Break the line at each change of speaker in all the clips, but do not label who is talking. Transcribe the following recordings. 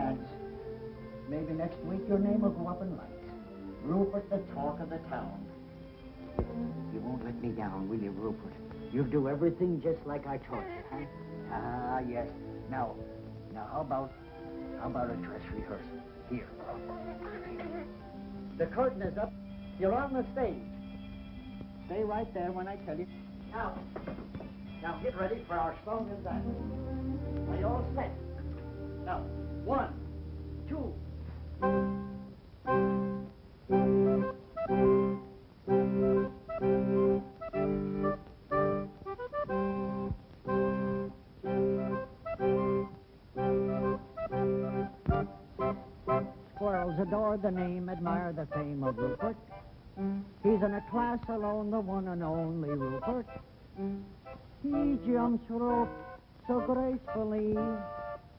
chance. Maybe next week your name will go up in lights. Rupert, the talk of the town. You won't let me down, will you, Rupert? You'll do everything just like I taught you, huh? Ah, yes. Now, how about a dress rehearsal? Here. The curtain is up. You're on the stage. Stay right there when I tell you. Now get ready for our song and dance. Are you all set? Now, 1, 2. Squirrels adore the name, admire the fame of Rupert. He's in a class alone, the one and only Rupert. He jumps rope so gracefully,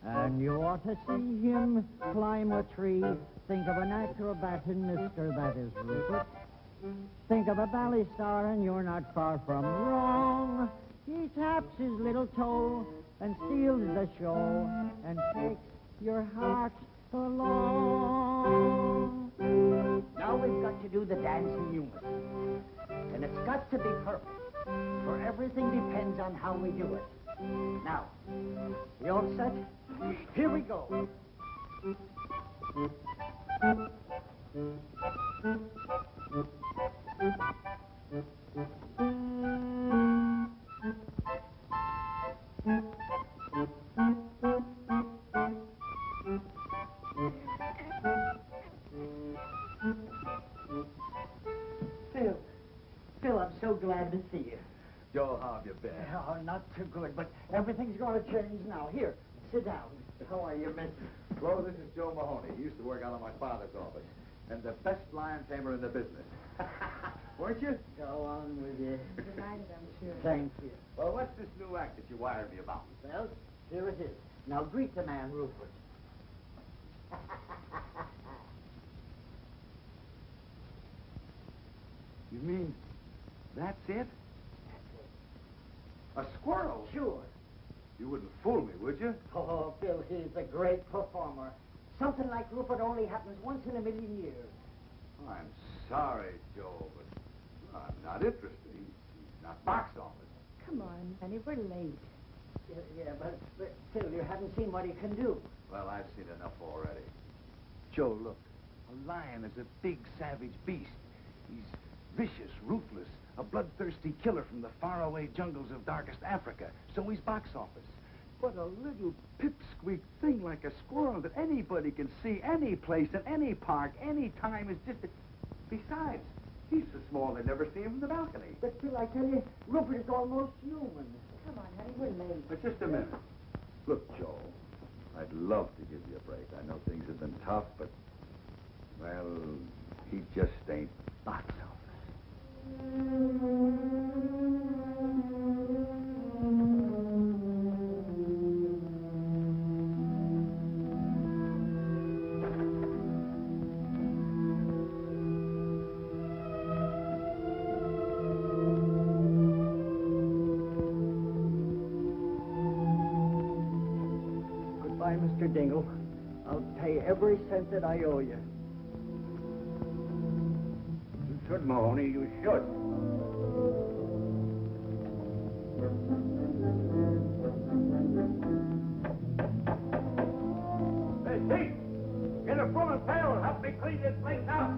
and you ought to see him climb a tree. Think of an acrobat in Mister, that is Rupert. Think of a ballet star, and you're not far from wrong. He taps his little toe and steals the show and takes your heart along. Now we've got to do the dance in unison, and it's got to be perfect, for everything depends on how we do it. Now, you all set? Here we go. Phil, I'm so glad to see you.
Joe, how have you been?
Oh, not too good, but everything's going to change now. Here, sit down. How are you, mister?
Flo, this is Joe Mahoney. He used to work out of my father's office. And the best lion tamer in the business. Weren't you?
Go on with you.
Delighted, I'm sure.
Thank you.
Well, what's this new act that you wired me about?
Well, here it is. Now greet the man, Rupert.
You mean that's it? A squirrel?
Sure.
You wouldn't fool me, would you?
Oh, Bill, he's a great performer. Something like Rupert only happens once in a million years.
I'm sorry, Joe, but I'm not interested. He's not box office.
Come on, Benny, we're late.
Yeah, but Phil, you haven't seen what he can do.
Well, I've seen enough already. Joe, look. A lion is a big, savage beast. He's vicious, ruthless, a bloodthirsty killer from the faraway jungles of darkest Africa. So he's box office. But a little pipsqueak thing like a squirrel that anybody can see any place, in any park, any time is just... Besides, he's so small they'd never see him from the balcony.
But Phil, I tell you, Rupert is almost human.
Come on, honey, we're late.
But just a minute. Look, Joe, I'd love to give you a break. I know things have been tough, but, well, he just ain't box office.
Goodbye, Mr. Dingle. I'll pay every cent that I owe you.
You should, Mahoney, you should. Hey, Pete! Get a broom and pail and help me clean this place out!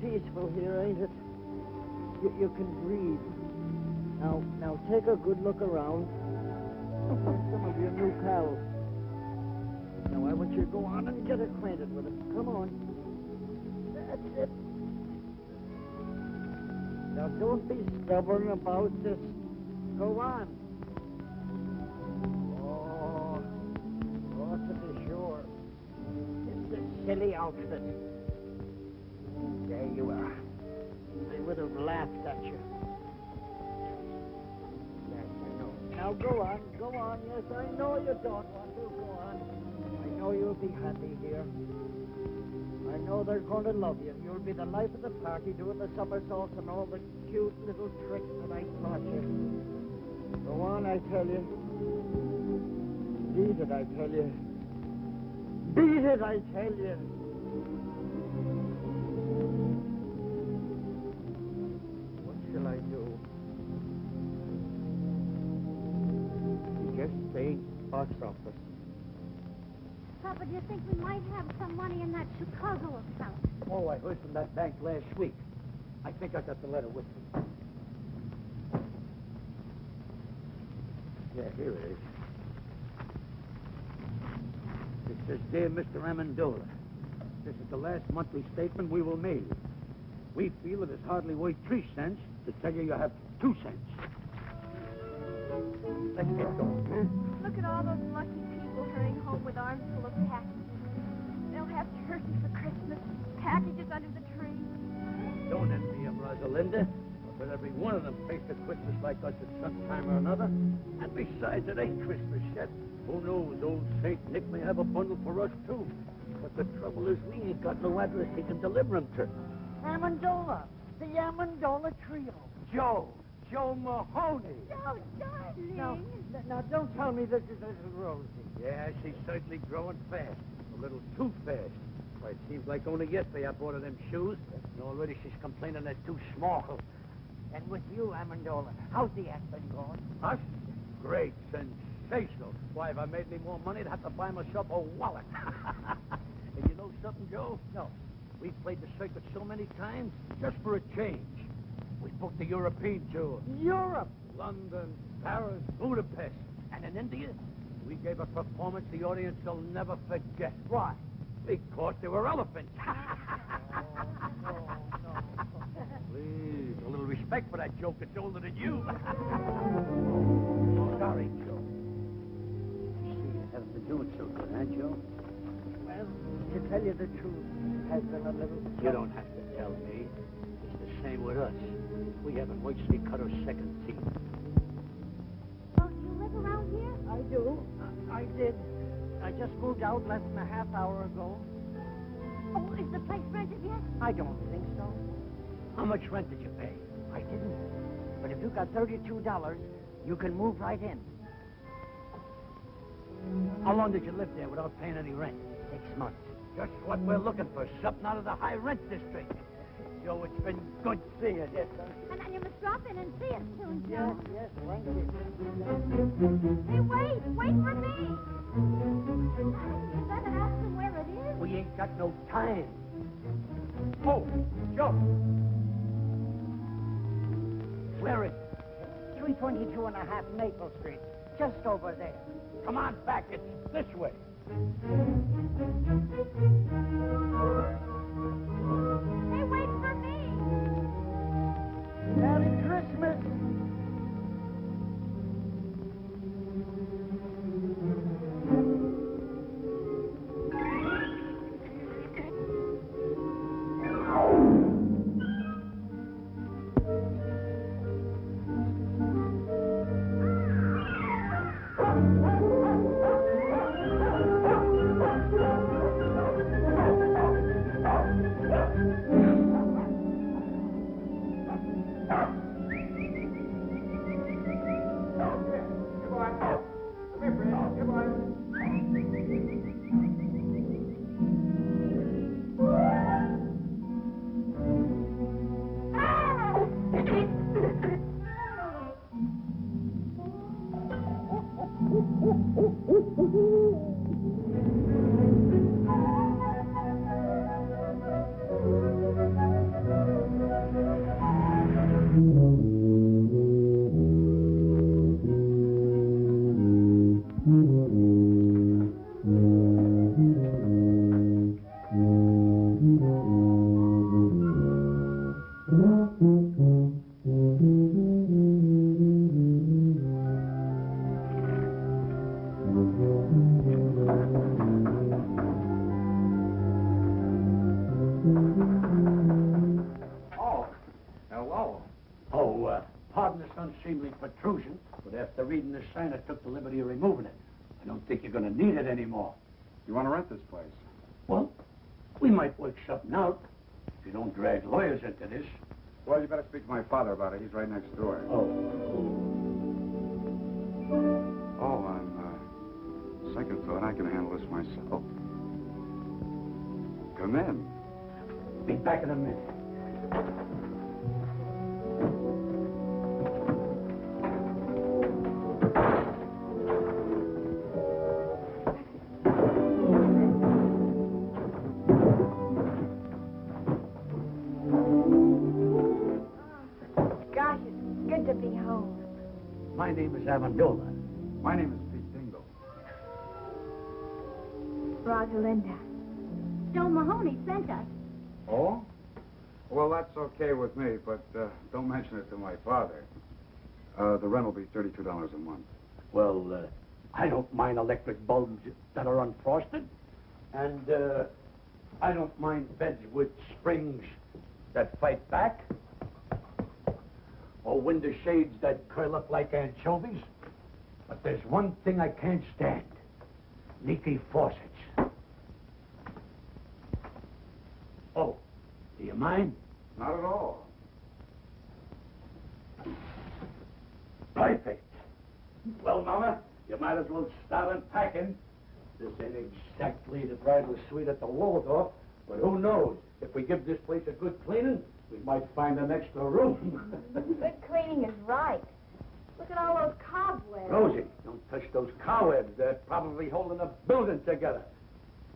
Peaceful here, ain't it? You can breathe. Now take a good look around. Some of your new pals. Now I want you to go on and get acquainted with them. Come on. That's it. Now don't be stubborn about this. Go on. Oh, to be sure. It's this silly outfit. There you are. They would have laughed at you. Now, go on, go on. Yes, I know you don't want to. Go on. I know you'll be happy here. I know they're going to love you. You'll be the life of the party, doing the somersaults and all the cute little tricks that I taught you. Go on, I tell you. Beat it, I tell you. Beat it, I tell you. What shall I do? Just say box office.
Papa, do you think we might have some money in that Chicago account?
Oh, I heard from that bank last week. I think I got the letter with me. Yeah, here it is. It says, Dear Mr. Amendola, this is the last monthly statement we will mail you. We feel it is hardly worth 3 cents to tell you have 2 cents. Let's get going, huh?
Look at all those lucky people hurrying home with arms full of packages. They'll have turkey for Christmas, packages under the tree.
Don't envy them, Rosalinda. But every one of them faced a Christmas like us at some time or another. And besides, it ain't Christmas yet. Who knows? Old Saint Nick may have a bundle for us, too. But the trouble is we ain't got no address he can deliver them to.
Amendola. The Amendola Trio.
Joe Mahoney.
Oh, darling.
Now, don't tell me this is little Rosie.
Yeah, she's certainly growing fast. A little too fast. Why, it seems like only yesterday I bought her them shoes, and already she's complaining they're too small.
And with you, Amendola, how's the act been going?
Us? Great, sensational. Why, if I made any more money, I'd have to buy myself a wallet. And you know something, Joe?
No.
We've played the circuit so many times, just for a change. We booked the European tour.
Europe.
London, Paris, Budapest. And in India, we gave a performance the audience will never forget.
Why?
Because they were elephants.
No.
Please, a little respect for that joke that's older than you. Sorry, Joe. I see you haven't been doing so good, huh, Joe?
Well, to tell you the truth, it has been a little...
You don't have to tell me. It's the same with us. We haven't worked since we cut our second teeth.
Oh, do you live around here?
I do. I did. I just moved out less than a half hour ago.
Oh, is the place rented yet?
I don't think so.
How much rent did you pay?
I didn't. But if you got $32, you can move right in.
How long did you live there without paying any rent?
6 months.
Just what we're looking for, something out of the high rent district. Joe, it's been good seeing you.
Yes, thank you.
And you must drop in and see us soon, Joe.
Yes, thank you.
Hey, wait for me. You better ask him where it is.
We ain't got no time. Oh, Joe. Where is it?
322 and a half Maple Street. Just over there.
Come on back. It's this way.
Hey, wait for me.
Merry Christmas.
pardon this unseemly protrusion, but after reading the sign, I took the liberty of removing it. I don't think you're going to need it anymore.
You want to rent this place?
Well, we might work something out if you don't drag lawyers into this.
Well, you better speak to my father about it. He's right next door.
Oh,
on second thought, I can handle this myself. Come in.
be back in a minute.
Gosh, it's good to be home.
My name is Amendola.
My name is Pete Dingle.
Rosalinda. Joe Mahoney sent us.
Oh? Well, that's okay with me, but don't mention it to my father. The rent will be $32 a month.
Well, I don't mind electric bulbs that are unfrosted. And I don't mind beds with springs that fight back. Or window shades that curl up like anchovies. But there's one thing I can't stand. Leaky faucets. Oh, do you mind?
Not at all.
Perfect. Well, Mama, you might as well start unpacking. This ain't exactly the bridal suite at the Waldorf, but who knows? If we give this place a good cleaning, we might find an extra room.
Good cleaning is right. Look at all those cobwebs.
Rosie, don't touch those cobwebs. They're probably holding the building together.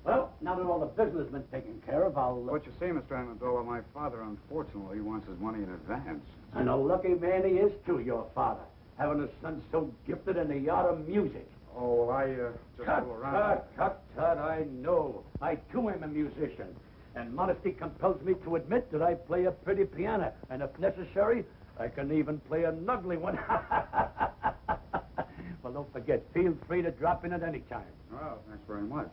Well, now that all the business has been taken care of, I'll...
What you see, Mr. Amendola, my father, unfortunately, wants his money in advance.
And a lucky man he is, too, your father. Having a son so gifted in the art of music.
Oh, well, I just
Tut,
fool around.
tut, I know. I, too, am a musician. And modesty compels me to admit that I play a pretty piano. And if necessary, I can even play an ugly one. Well, don't forget, feel free to drop in at any time.
Well, thanks very much.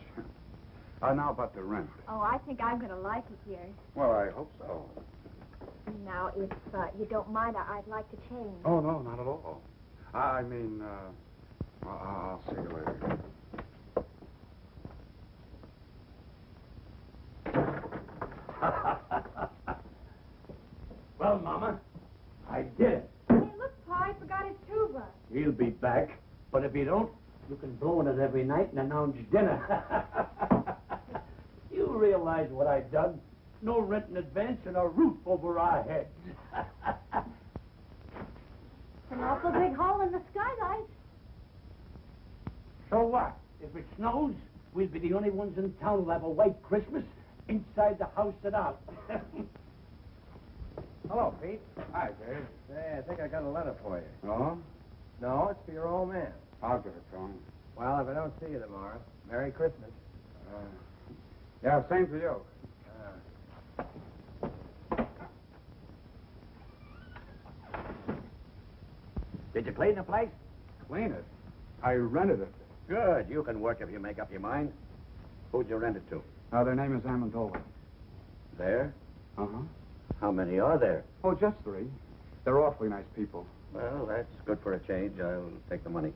Now about the rent.
Oh, I think I'm going to like it here.
Well, I hope so.
Now, if you don't mind, I'd like to change.
Oh, no, not at all. I mean, I'll see you later.
Well, Mama, I did it.
Hey, look, Pa, I forgot his tuba.
He'll be back. But if you don't, you can blow in it every night and announce dinner. You realize what I done? No rent in advance and a roof over our heads.
An awful big hole in the skylight.
So what? If it snows, we'll be the only ones in town who'll have a white Christmas inside the house and out.
Hello, Pete.
Hi, Dave.
Say, I think I got a letter for you.
Oh?
No, it's for your old man.
I'll give it to him.
Well, if I don't see you tomorrow, Merry Christmas.
Yeah, same to you.
Did you clean the place?
Clean it. I rented it.
Good. You can work if you make up your mind. Who'd you rent it to?
Their name is Amendola.
There?
Uh-huh.
How many are there?
Oh, just 3. They're awfully nice people.
Well, that's good for a change. I'll take the money.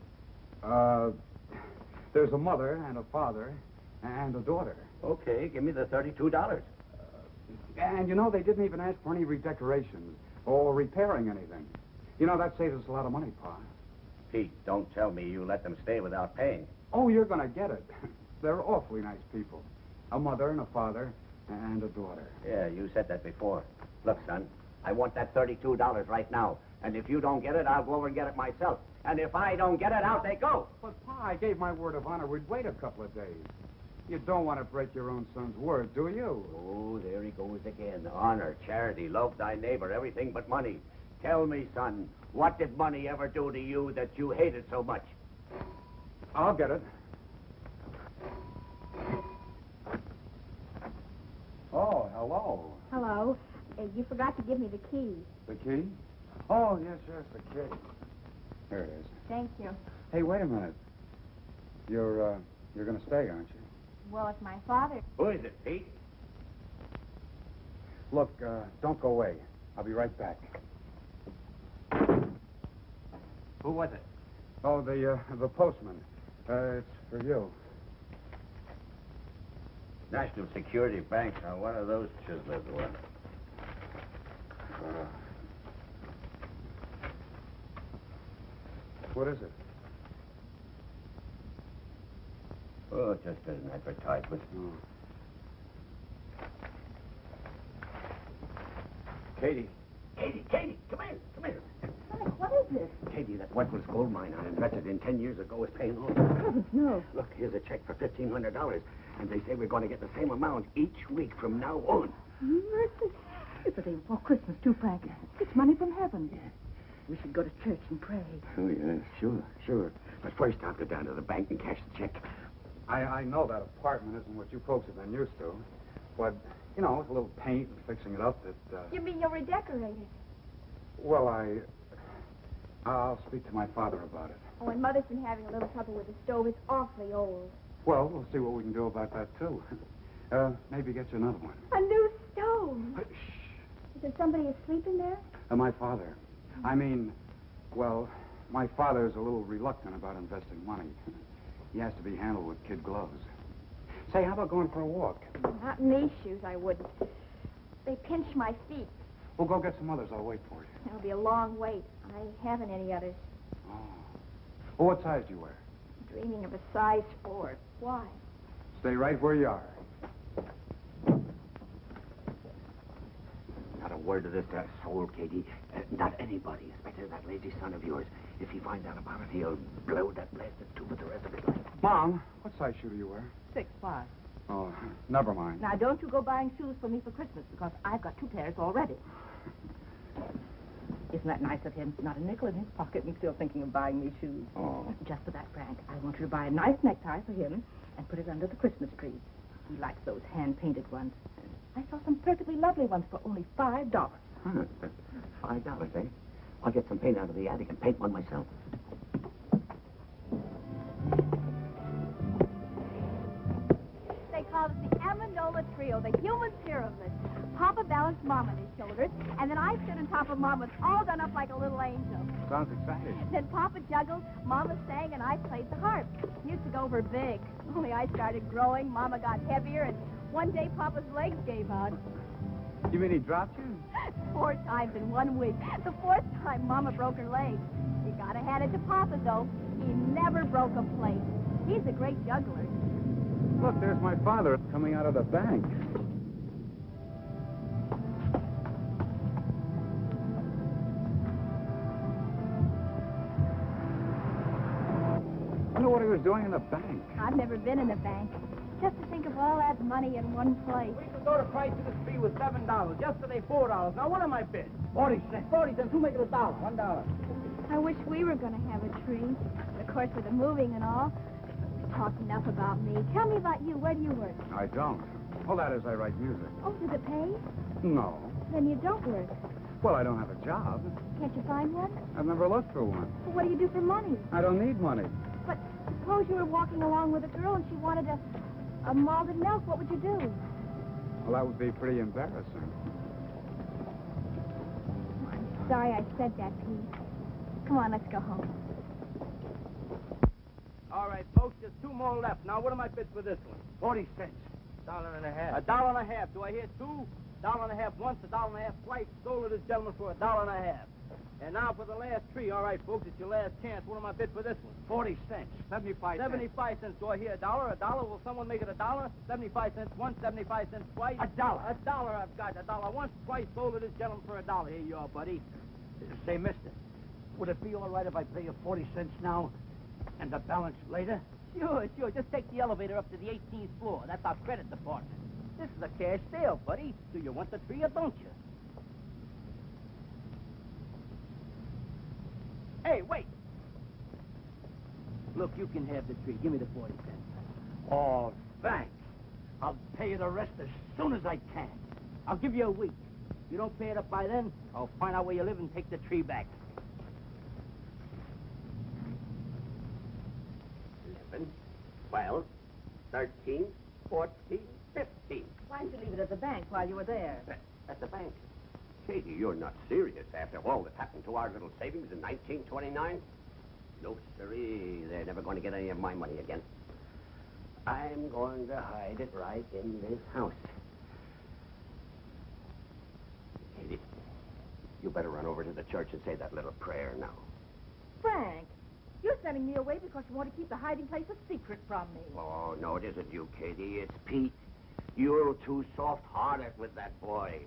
There's a mother and a father and a daughter.
Okay, give me the $32.
And, you know, they didn't even ask for any redecorations or repairing anything. You know, that saves us a lot of money, Pa.
Pete, don't tell me you let them stay without paying.
Oh, you're going to get it. They're awfully nice people. A mother and a father and a daughter.
Yeah, you said that before. Look, son, I want that $32 right now. And if you don't get it, I'll go over and get it myself. And if I don't get it, out they go.
But, Pa, I gave my word of honor we'd wait a couple of days. You don't want to break your own son's word, do you?
Oh, there he goes again. Honor, charity, love thy neighbor, everything but money. Tell me, son, what did money ever do to you that you hated so much?
I'll get it. Oh, hello.
Hello. You forgot to give me the key.
The key? Oh, yes, the key. Here it is.
Thank you.
Hey, wait a minute. You're going to stay, aren't you?
Well, it's my father.
Who is it, Pete?
Look, don't go away. I'll be right back.
Who was it?
Oh, the postman. It's for you.
National Security Bank. Now, one of those chiselers were.
What is it?
Oh, just an advertisement.
Oh.
Katie, come here.
Frank, what is it?
Katie, that worthless gold mine I invested in 10 years ago is paying off.
Heavens, no.
Look, here's a check for $1,500, and they say we're going to get the same amount each week from now on.
Mercy. It's the day before Christmas, too, Frank. It's money from heaven. We should go to church and pray.
Oh, yeah, sure. But first, I'll go down to the bank and cash the check.
I know that apartment isn't what you folks have been used to. But, you know, with a little paint and fixing it up,
You mean you'll redecorate it?
Well, I'll speak to my father about it.
Oh, and Mother's been having a little trouble with the stove. It's awfully old.
Well, we'll see what we can do about that, too. Maybe get you another one.
A new stove.
Shh.
Is there somebody asleep in there?
My father. I mean, well, my father's a little reluctant about investing money. He has to be handled with kid gloves. Say, how about going for a walk?
Not in these shoes, I wouldn't. They pinch my feet.
We'll go get some others. I'll wait for you.
It'll be a long wait. I haven't any others.
Oh. Well, what size do you wear?
Dreaming of a size 4. Why?
Stay right where you are.
Not a word of this to a soul, Katie. Not anybody, especially that lazy son of yours. If he finds out about it, he'll blow that blasted tube for the rest of his life.
Mom, what size shoe do you wear?
6'5".
Oh, never mind.
Now, don't you go buying shoes for me for Christmas, because I've got 2 pairs already. Isn't that nice of him? Not a nickel in his pocket and still thinking of buying me shoes.
Oh.
Just for that, Frank, I want you to buy a nice necktie for him and put it under the Christmas tree. He likes those hand-painted ones. I saw some perfectly lovely ones for only $5.
Huh. $5, eh? I'll get some paint out of the attic and paint one myself.
They call it the Amendola Trio, the human pyramid. Papa balanced Mom on his shoulders, and then I stood on top of Mama, all done up like a little angel.
Sounds exciting.
Then Papa juggled, Mama sang, and I played the harp. Used to go over big. Only I started growing, Mama got heavier, and one day Papa's legs gave out.
You mean he dropped you?
4 times in 1 week. The 4th time, Mama broke her leg. You gotta hand it to Papa, though. He never broke a plate. He's a great juggler.
Look, there's my father coming out of the bank. I wonder what he was doing in the bank.
I've never been in a bank. Just to think of all that money in one place.
We could go to price of the tree with $7. Yesterday, $4. Now, what am I bid? 40 cents. 40 cents. Who make it $1? $1.
I wish we were going to have a tree. Of course, with the moving and all. We've talked enough about me. Tell me about you. Where do you work?
I don't. Well, that is, I write music.
Oh, does it pay?
No.
Then you don't work.
Well, I don't have a job.
Can't you find one?
I've never looked for one.
Well, what do you do for money?
I don't need money.
But suppose you were walking along with a girl and she wanted a malted milk. What would you do?
Well, that would be pretty embarrassing.
I'm sorry I said that, Pete. Come on, let's go home.
All right, folks, there's 2 more left. Now, what am I bid for this one? 40 cents. $1.50. $1.50. Do I hear 2? $1.50 once, $1.50 twice. Sold to this gentleman for $1.50. And now for the last tree. All right, folks, it's your last chance. What am I bid for this one? 40 cents. 75 cents. 75 cents. Do I hear $1? $1? Will someone make it $1? 75 cents once, 75 cents twice. $1. $1 I've got. $1 once, twice. Sold to this gentleman for $1. Here you are, buddy.
Say, mister, would it be all right if I pay you 40 cents now and the balance later?
Sure. Just take the elevator up to the 18th floor. That's our credit department. This is a cash sale, buddy. Do you want the tree or don't you? Hey, wait. Look, you can have the tree. Give me the 40 cents.
Oh, thanks. I'll pay you the rest as soon as I can.
I'll give you a week. If you don't pay it up by then, I'll find out where you live and take the tree back. 11, 12, 13, 14, 15.
Why didn't you leave it at the bank while you were there?
At the bank. Katie, you're not serious after all that happened to our little savings in 1929? No, sirree. They're never going to get any of my money again. I'm going to hide it right in this house. Katie, you better run over to the church and say that little prayer now.
Frank, you're sending me away because you want to keep the hiding place a secret from me.
Oh, no, it isn't you, Katie. It's Pete. You're too soft-hearted with that boy.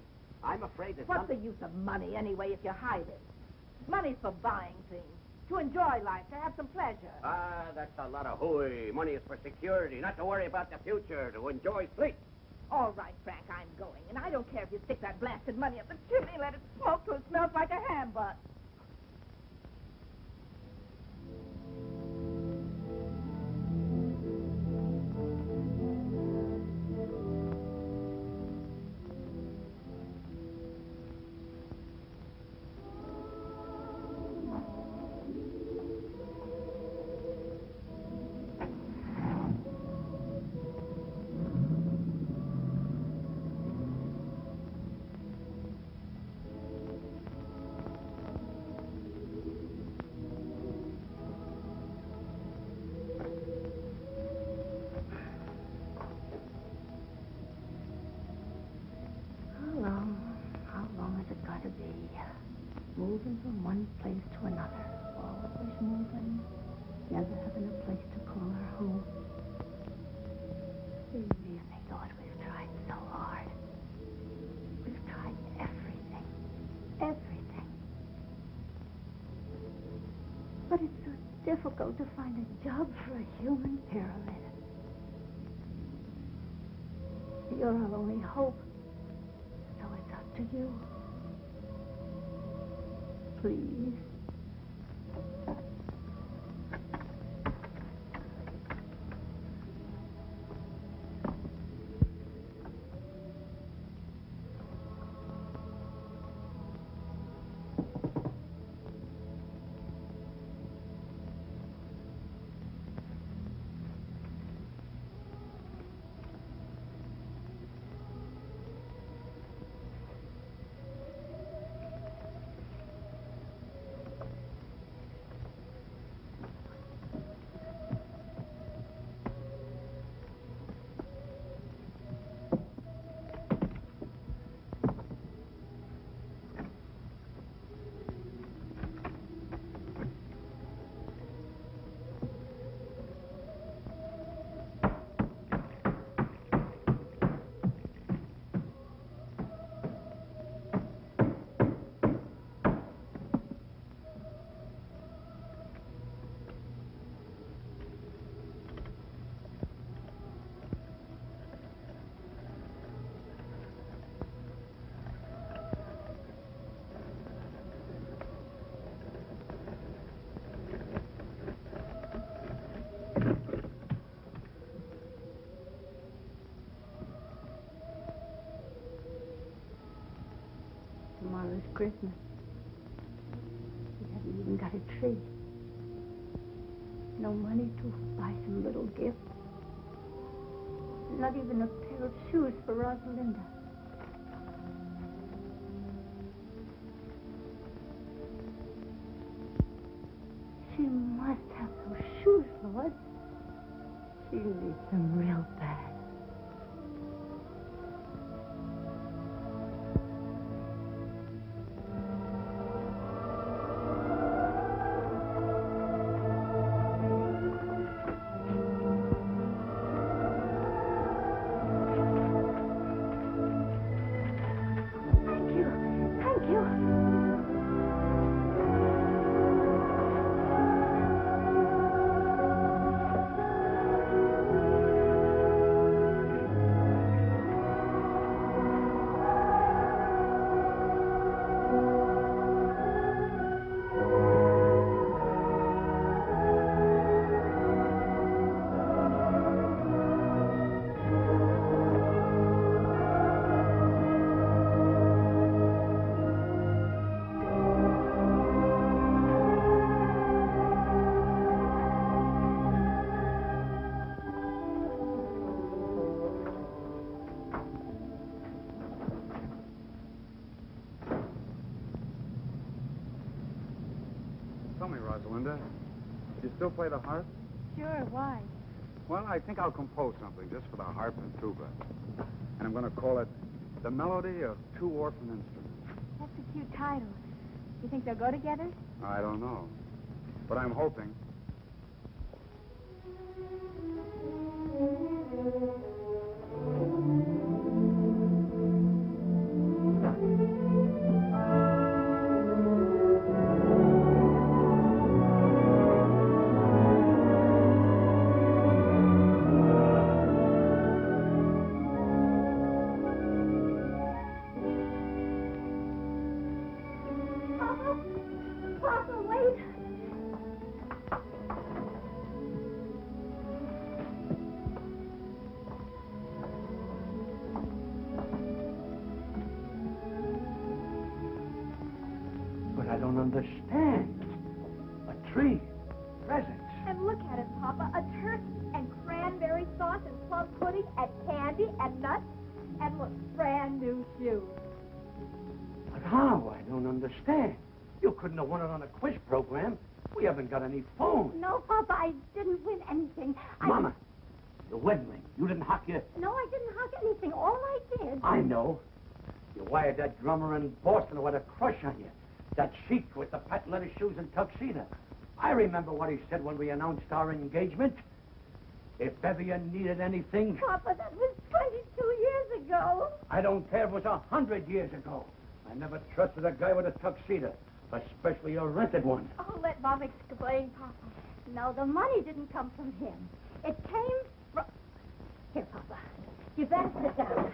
I'm afraid that
What's the use of money anyway if you hide it? Money's for buying things, to enjoy life, to have some pleasure.
Ah, that's a lot of hooey. Money is for security, not to worry about the future, to enjoy sleep.
All right, Frank, I'm going. And I don't care if you stick that blasted money up the chimney and let it smoke till it smells like a ham butt. How long is it going to be? Moving from one place to another. Always moving. Never having a place to call her home. We really thought we've tried so hard. We've tried everything. Everything. But it's so difficult to find a job for a human pyramid. You're our only hope. So it's up to you. Please. Tomorrow's Christmas. We haven't even got a tree. No money to buy some little gift. Not even a pair of shoes for Rosalinda. She must have those shoes, Lord. She needs them real bad.
Tell me, Rosalinda, You still play the harp?
Sure, why?
Well, I think I'll compose something just for the harp and tuba. And I'm going to call it The Melody of Two Orphan Instruments.
That's a cute title. You think they'll go together?
I don't know. But I'm hoping.
Papa, wait.
But I don't understand. A tree, presents.
And look at it, Papa. A turkey and cranberry sauce and plum pudding and candy and nuts. And look, brand new shoes.
But how? I don't understand. You couldn't have won it on a quiz program. We haven't got any phone.
No, Papa, I didn't win anything.
Mama, the wedding ring. You didn't hock your...
No, I didn't hug anything. All I did...
I know. You wired that drummer in Boston with a crush on you. That sheik with the patent leather shoes and tuxedo. I remember what he said when we announced our engagement. If ever you needed anything...
Papa, that was 22 years ago.
I don't care if it was 100 years ago. I never trusted a guy with a tuxedo, especially a rented one.
Oh, let Mom explain, Papa. No, the money didn't come from him. It came from... Here, Papa. You better sit down.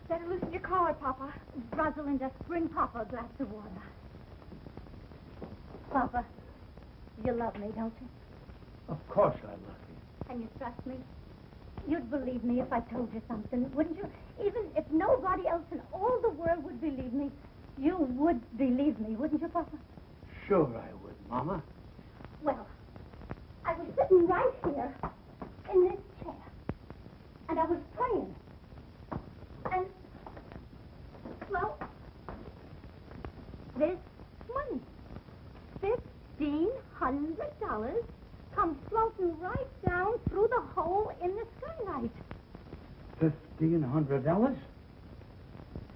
Better loosen your collar, Papa. Rosalinda, bring Papa a glass of water. Papa, you love me, don't you?
Of course I love you.
And you trust me? You'd believe me if I told you something, wouldn't you? Even if nobody else in all the world would believe me, you would believe me, wouldn't you, Papa?
Sure I would, Mama.
Well, I was sitting right here in this chair, and I was praying. And, well, this money, $1,500, comes floating right down through the hole in the skylight.
$1,500?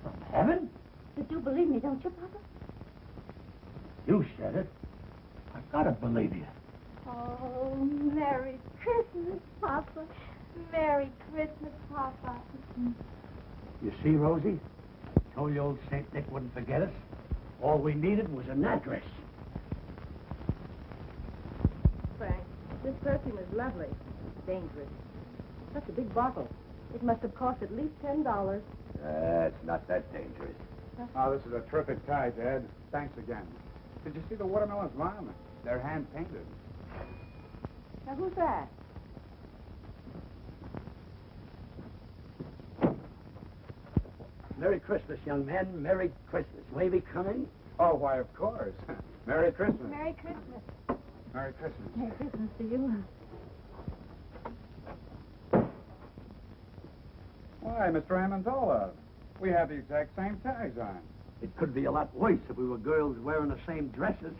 From heaven?
But you believe me, don't you, Papa?
You said it. I've got to believe you.
Oh, Merry Christmas, Papa. Merry Christmas, Papa.
You see, Rosie? I told you old St. Nick wouldn't forget us. All we needed was an address.
Frank, this perfume is lovely. Dangerous. Such a big bottle. It must have cost at least $10.
It's not that dangerous.
Oh, this is a terrific tie, Dad. Thanks again. Did you see the watermelons, Mom? They're hand-painted.
Now, who's that?
Merry Christmas, young man. Merry Christmas. May we come in?
Oh, why, of course. Merry Christmas.
Merry Christmas.
Merry Christmas.
Merry Christmas to you.
Why, Mr. Amendola, we have the exact same tags on.
It could be a lot worse if we were girls wearing the same dresses.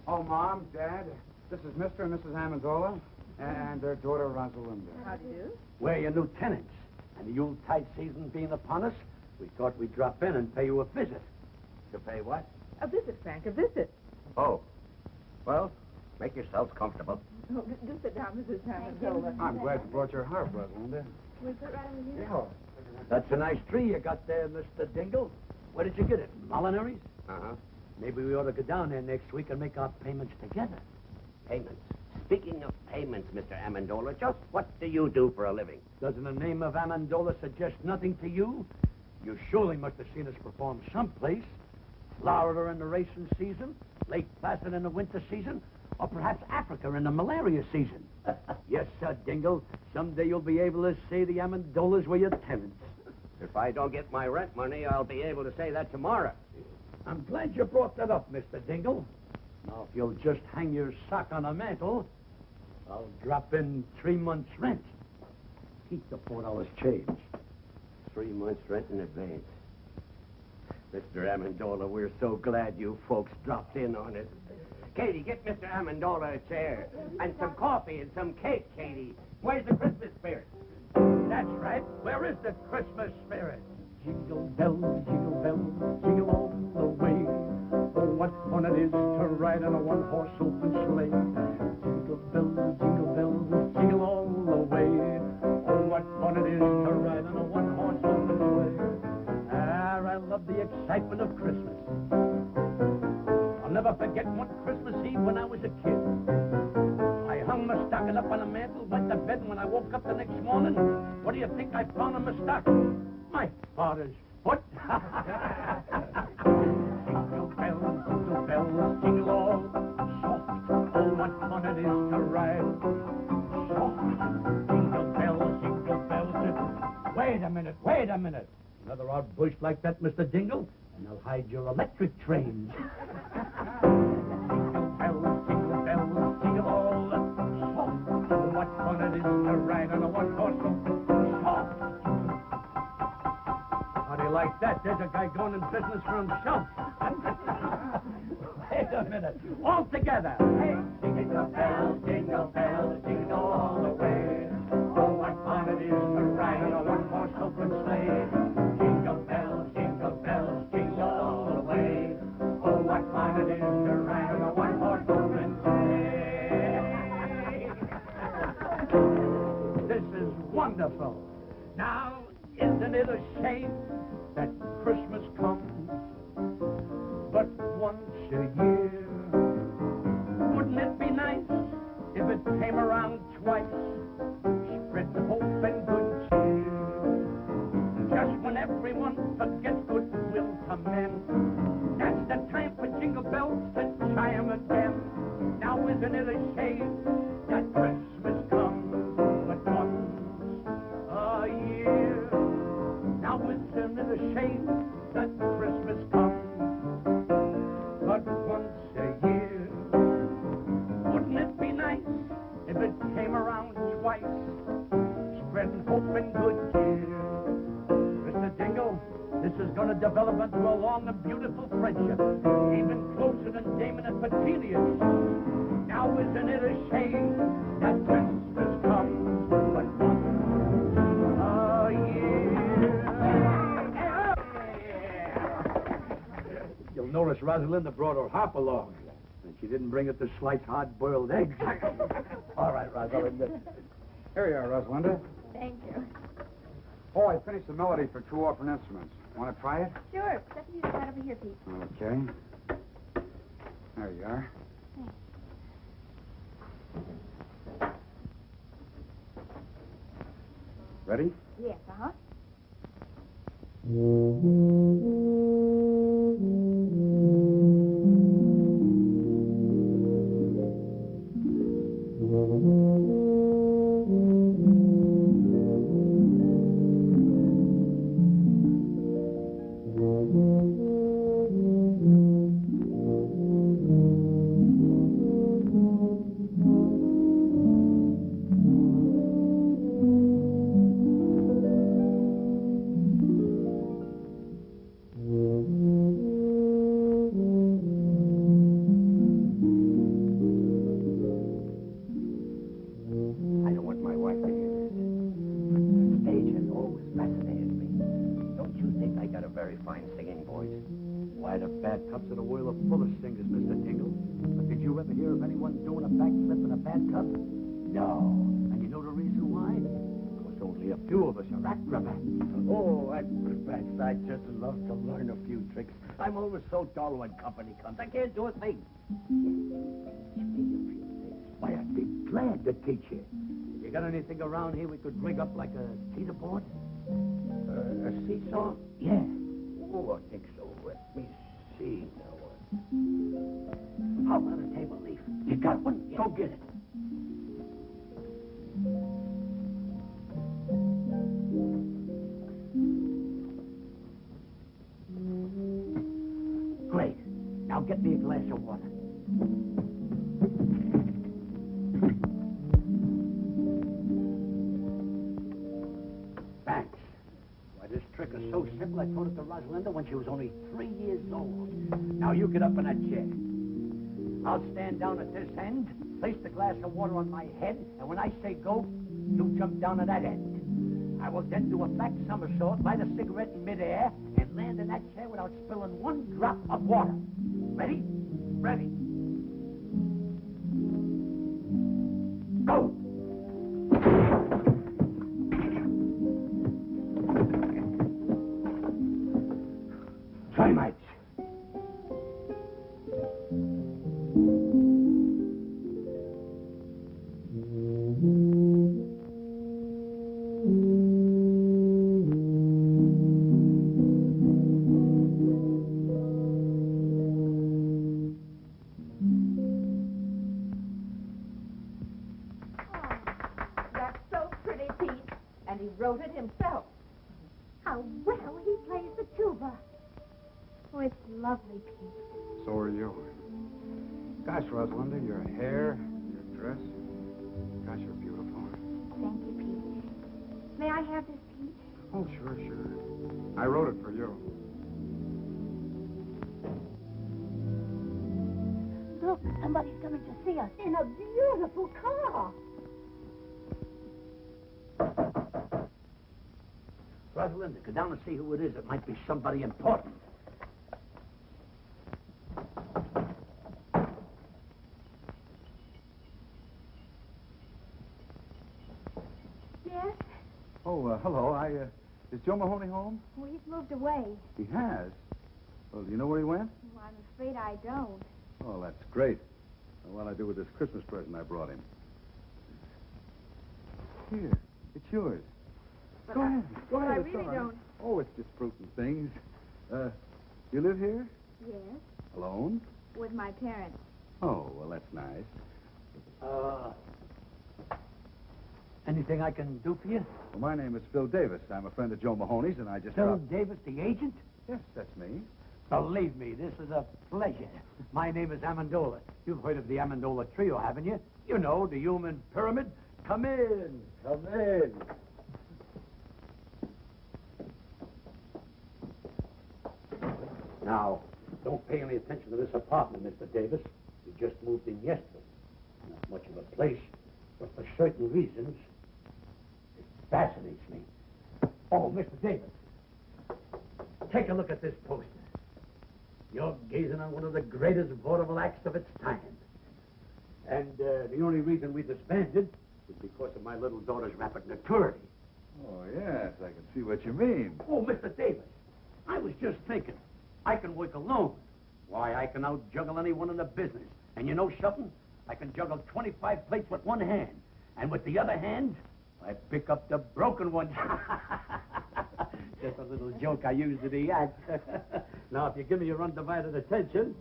Oh, Mom, Dad, this is Mr. and Mrs. Amendola and their daughter, Rosalinda.
How do you do?
We're your new tenants. And the Yuletide season being upon us, we thought we'd drop in and pay you a visit.
To pay what?
A visit, Frank, a visit.
Oh. Well, make yourselves comfortable.
Oh, do sit down, Mrs. Amendola.
I'm glad you brought your harp, Rosalinda.
We put right on the
Yeah.
That's a nice tree you got there, Mr. Dingle. Where did you get it? Molinary's?
Uh-huh.
Maybe we ought to go down there next week and make our payments together.
Payments. Speaking of payments, Mr. Amendola, just what do you do for a living?
Doesn't the name of Amendola suggest nothing to you? You surely must have seen us perform someplace. Florida in the racing season, Lake Placid in the winter season, or perhaps Africa in the malaria season. Yes, sir, Dingle. Someday you'll be able to say the Amendolas were your tenants.
If I don't get my rent money, I'll be able to say that tomorrow.
I'm glad you brought that up, Mr. Dingle. Now, if you'll just hang your sock on a mantle, I'll drop in 3 months' rent. Keep the $4 change.
3 months' rent in advance. Mr. Amendola, we're so glad you folks dropped in on us. Katie, get Mr. Amendola a chair. And some coffee and some cake, Katie. Where's the Christmas spirit?
That's right. Where is the Christmas spirit? Jingle bells, jingle all the way. Oh, what fun it is to ride in a one-horse open sleigh. Jingle bells, jingle all the way. Oh, what fun it is to ride in a one-horse open sleigh. I love the excitement of Christmas. I'll never forget one Christmas Eve when I was a kid. I hung my stocking up on the mantle, went to bed, and when I woke up the next morning, what do you think I found in my stocking? My father's foot. Jingle bells, jingle all soft. Oh, what fun it is to ride soft. Jingle bells. Wait a minute. Another odd bush like that, Mr. Dingle, and I'll hide your electric train. Jingle bells, jingle all soft. Oh, what fun it is to ride on a one-horse open soft. How do you like that? There's a guy going in business for himself. Wait a minute. All together. Hey, jingle bells, jingle all the way. Oh, what fun it is to ride on a one-horse open sleigh. Jingle bells, jingle all the way. Oh, what fun it is to ride on a one-horse open sleigh. This is wonderful. Now, isn't it a shame that Christmas comes but once a year? Wouldn't it be nice if it came around twice, spreading hope and good cheer? Just when everyone forgets goodwill to men, that's the time for jingle bells to chime again. Now isn't it a shame that Christmas comes but once a year? Now isn't it a shame that Christmas comes but once a year? Wouldn't it be nice if it came around twice, spreading hope and good cheer? Mr. Dingle, this is going to develop into a long and beautiful friendship, even closer than Damon and Petilius. Now isn't it a shame that Christmas comes but once a year? You'll notice Rosalinda brought her hop along, and she didn't bring it to slice hard-boiled eggs. All right, Rosalinda.
Here you are, Rosalinda.
Thank you.
Oh, I finished the melody for 2 orphan instruments. Want to try it?
Sure. Let me use that over here, Pete.
Okay. There you are. Ready?
Yes, uh-huh.
I don't want my wife to hear this. The stage has always fascinated me. Don't you think I got a very fine singing voice?
Why, the bathtubs of the world are full of singers, Mr. Dingle. But did you ever hear of anyone doing a backflip in a bathtub?
No.
And you know the reason why? Because only a few of us are acrobats.
Oh, acrobats. I'd just love to learn a few tricks. I'm always so dull when company comes. I can't do a thing.
Why, I'd be glad to teach you. You got anything around here we could rig up like a teeter board?
A seesaw?
Yeah.
Oh, I think so. Let me see now.
How about a table leaf? You got one?
Yeah.
Go get it. Great. Now get me a glass of water. Thanks. Why, this trick is so simple, I taught it to Rosalinda when she was only
only 3 years old. Now, you get up in that chair. I'll stand down at this end, place the glass of water on my head, and when I say go, you jump down at that end. I will then do a back somersault, light a cigarette in midair, and land in that chair without spilling one drop of water. Ready? Ready. Go! Try, mates.
That's so pretty, Pete. And he wrote it himself.
How well he plays the tuba. Oh, it's lovely, Pete.
So are you. Gosh, Rosalinda, your hair, your dress. Gosh, you're beautiful.
Thank you, Pete. May I have this, Pete?
Oh, sure, sure. I wrote it for you.
Look, somebody's coming to see us in a beautiful car.
Rosalinda, go down and see who it is. It might be somebody important.
Yes?
Oh, hello. Is Joe Mahoney home?
Well, he's moved away.
He has. Well, do you know where he went?
Well, I'm afraid I don't.
Oh, that's great. What'll I do with this Christmas present I brought him? Here, it's yours.
But
Go ahead. Go
but
ahead.
I
it's
really
all right.
don't.
Oh, it's just fruit and things. You live here?
Yes?
Alone?
With my parents.
Oh, well, that's nice.
Anything I can do for you?
Well, my name is Phil Davis. I'm a friend of Joe Mahoney's, and I just...
Phil Davis, the agent?
Yes, that's me.
Believe me, this is a pleasure. My name is Amendola. You've heard of the Amendola Trio, haven't you? You know, the human pyramid. Come in. Come in. Now, don't pay any attention to this apartment, Mr. Davis. You just moved in yesterday. Not much of a place, but for certain reasons, it fascinates me. Oh, Mr. Davis, take a look at this poster. You're gazing on one of the greatest vaudeville acts of its time. And the only reason we disbanded was because of my little daughter's rapid maturity.
Oh, yes, I can see what you mean.
Oh, Mr. Davis, I was just thinking. I can work alone. Why, I can out-juggle anyone in the business. And you know something? I can juggle 25 plates with one hand. And with the other hand, I pick up the broken ones. Just a little joke I used in the act. Now, if you give me your undivided attention...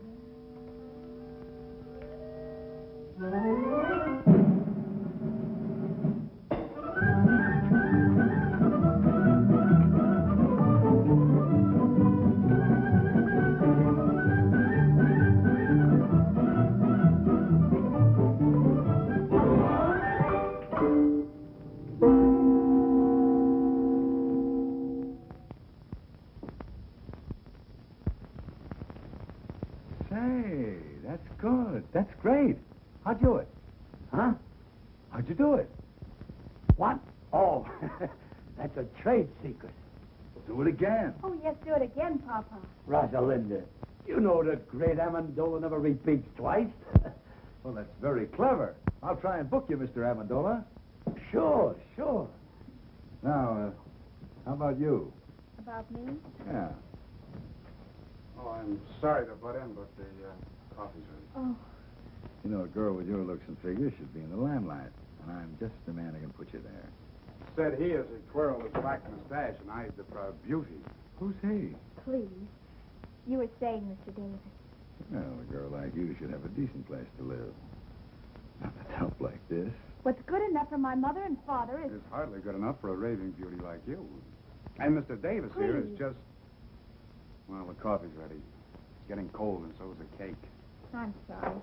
Say, that's good. That's great. How'd you do it?
Huh?
How'd you do it?
What? Oh, that's a trade secret.
Do it again.
Oh, yes, do it again, Papa.
Rosalinda, you know that great Amendola never repeats twice.
Well, that's very clever. I'll try and book you, Mr. Amendola.
Sure, sure.
Now, how about you?
About me?
Yeah.
Oh, I'm sorry to butt in, but the coffee's ready.
Oh,
You know, a girl with your looks and figure should be in the limelight. And I'm just the man who can put you there.
Said he is a twirl his black mustache, and I the proud beauty.
Who's he?
please. You were saying, Mr. Davis.
Well, a girl like you should have a decent place to live. Not a dump like this.
What's good enough for my mother and father is...
It's hardly good enough for a raving beauty like you. And Mr. Davis here is just... Well, the coffee's ready. It's getting cold, and so is the cake.
I'm sorry,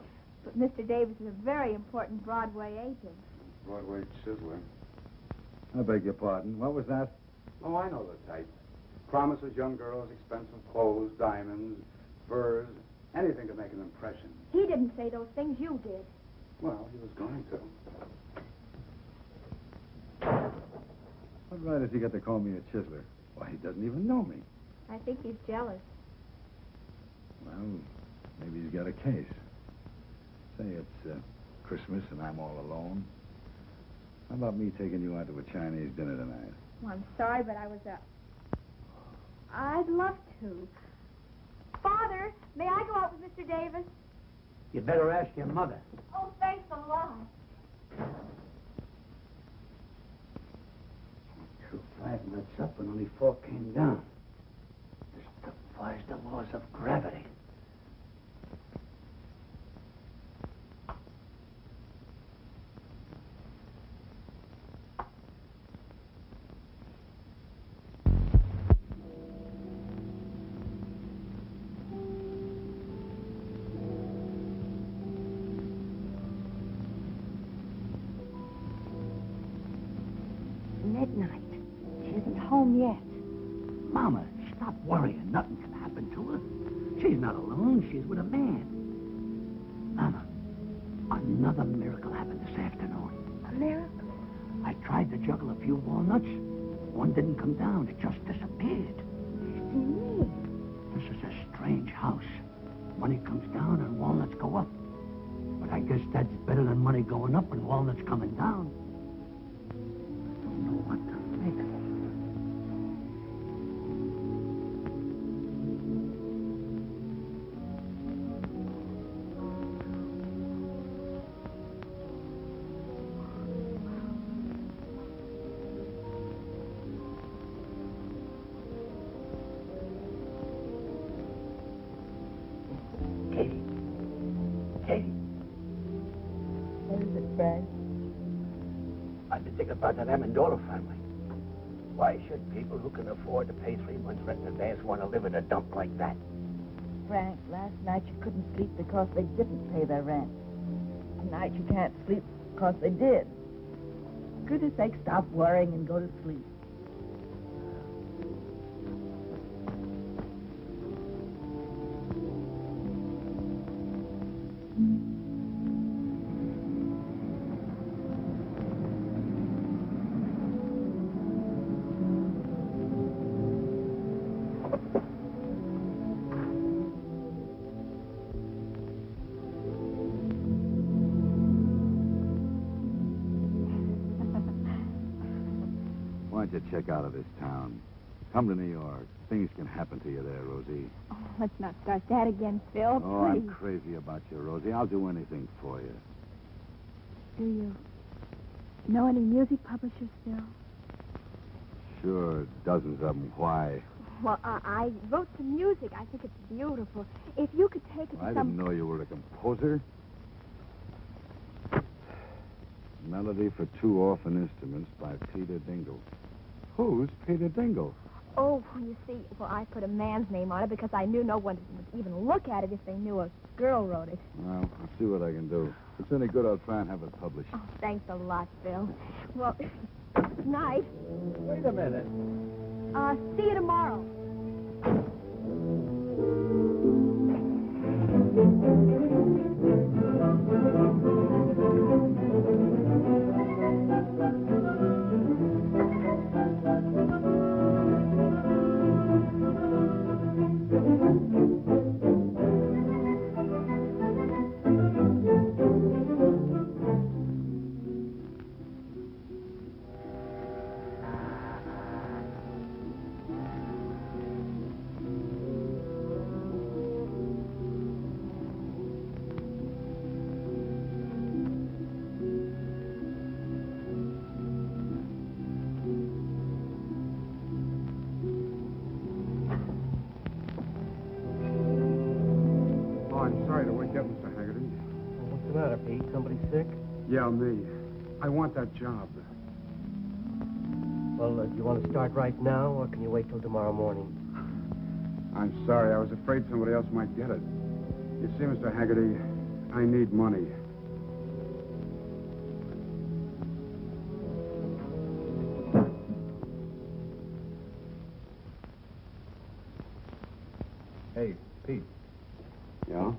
but Mr. Davis is a very important Broadway agent.
Broadway chiseler.
I beg your pardon. What was that?
Oh, I know the type. Promises young girls expensive clothes, diamonds, furs, anything to make an impression.
He didn't say those things, you did.
Well, he was going to.
What right has he got to call me a chiseler? Why, he doesn't even know me.
I think he's jealous.
Well, maybe he's got a case. Say it's Christmas and I'm all alone. How about me taking you out to a Chinese dinner tonight?
Well, I'm sorry, but I was I'd love to. Father, may I go out with Mr. Davis?
You better ask your mother.
Oh, thanks a lot.
2 5 nuts up and only 4 came down. This defies the laws of gravity.
Midnight. She isn't home yet.
Mama, stop worrying. Nothing can happen to her. She's not alone. She's with a man. Mama, another miracle happened this afternoon.
A miracle?
I tried to juggle a few walnuts. One didn't come down. It just disappeared.
Me.
This is a strange house. Money comes down and walnuts go up. But I guess that's better than money going up and walnuts coming down. I don't know what to think. Katie,
What is it, Frank?
I've been thinking about that Amendola family. Why should people who can afford to pay 3 months rent in advance want to live in a dump like that?
Frank, last night you couldn't sleep because they didn't pay their rent. Tonight you can't sleep because they did. For goodness sake, stop worrying and go to sleep.
Why don't you check out of this town? Come to New York. Things can happen to you there, Rosie.
Oh, let's not start that again, Phil.
Oh, I'm
Please.
crazy about you, Rosie. I'll do anything for you.
Do you know any music publishers, Phil?
Sure, dozens of them. Why?
Well, I wrote some music. I think it's beautiful. If you could take it to
I
some...
didn't know you were a composer. Melody for 2 orphan instruments by Peter Dingle. Who's Peter Dingle?
Oh, you see, well, I put a man's name on it because I knew no one would even look at it if they knew a girl wrote it.
Well, I'll see what I can do. If it's any good, I'll try and have it published.
Oh, thanks a lot, Phil. Well, good night.
Wait a minute.
See you tomorrow.
Oh, I'm sorry to wake you up, Mr. Haggerty.
What's the matter, Pete? Somebody sick?
Yeah, me. I want that job.
Well, do you want to start right now, or can you wait till tomorrow morning?
I'm sorry. I was afraid somebody else might get it. You see, Mr. Haggerty, I need money.
Pete.
Yeah?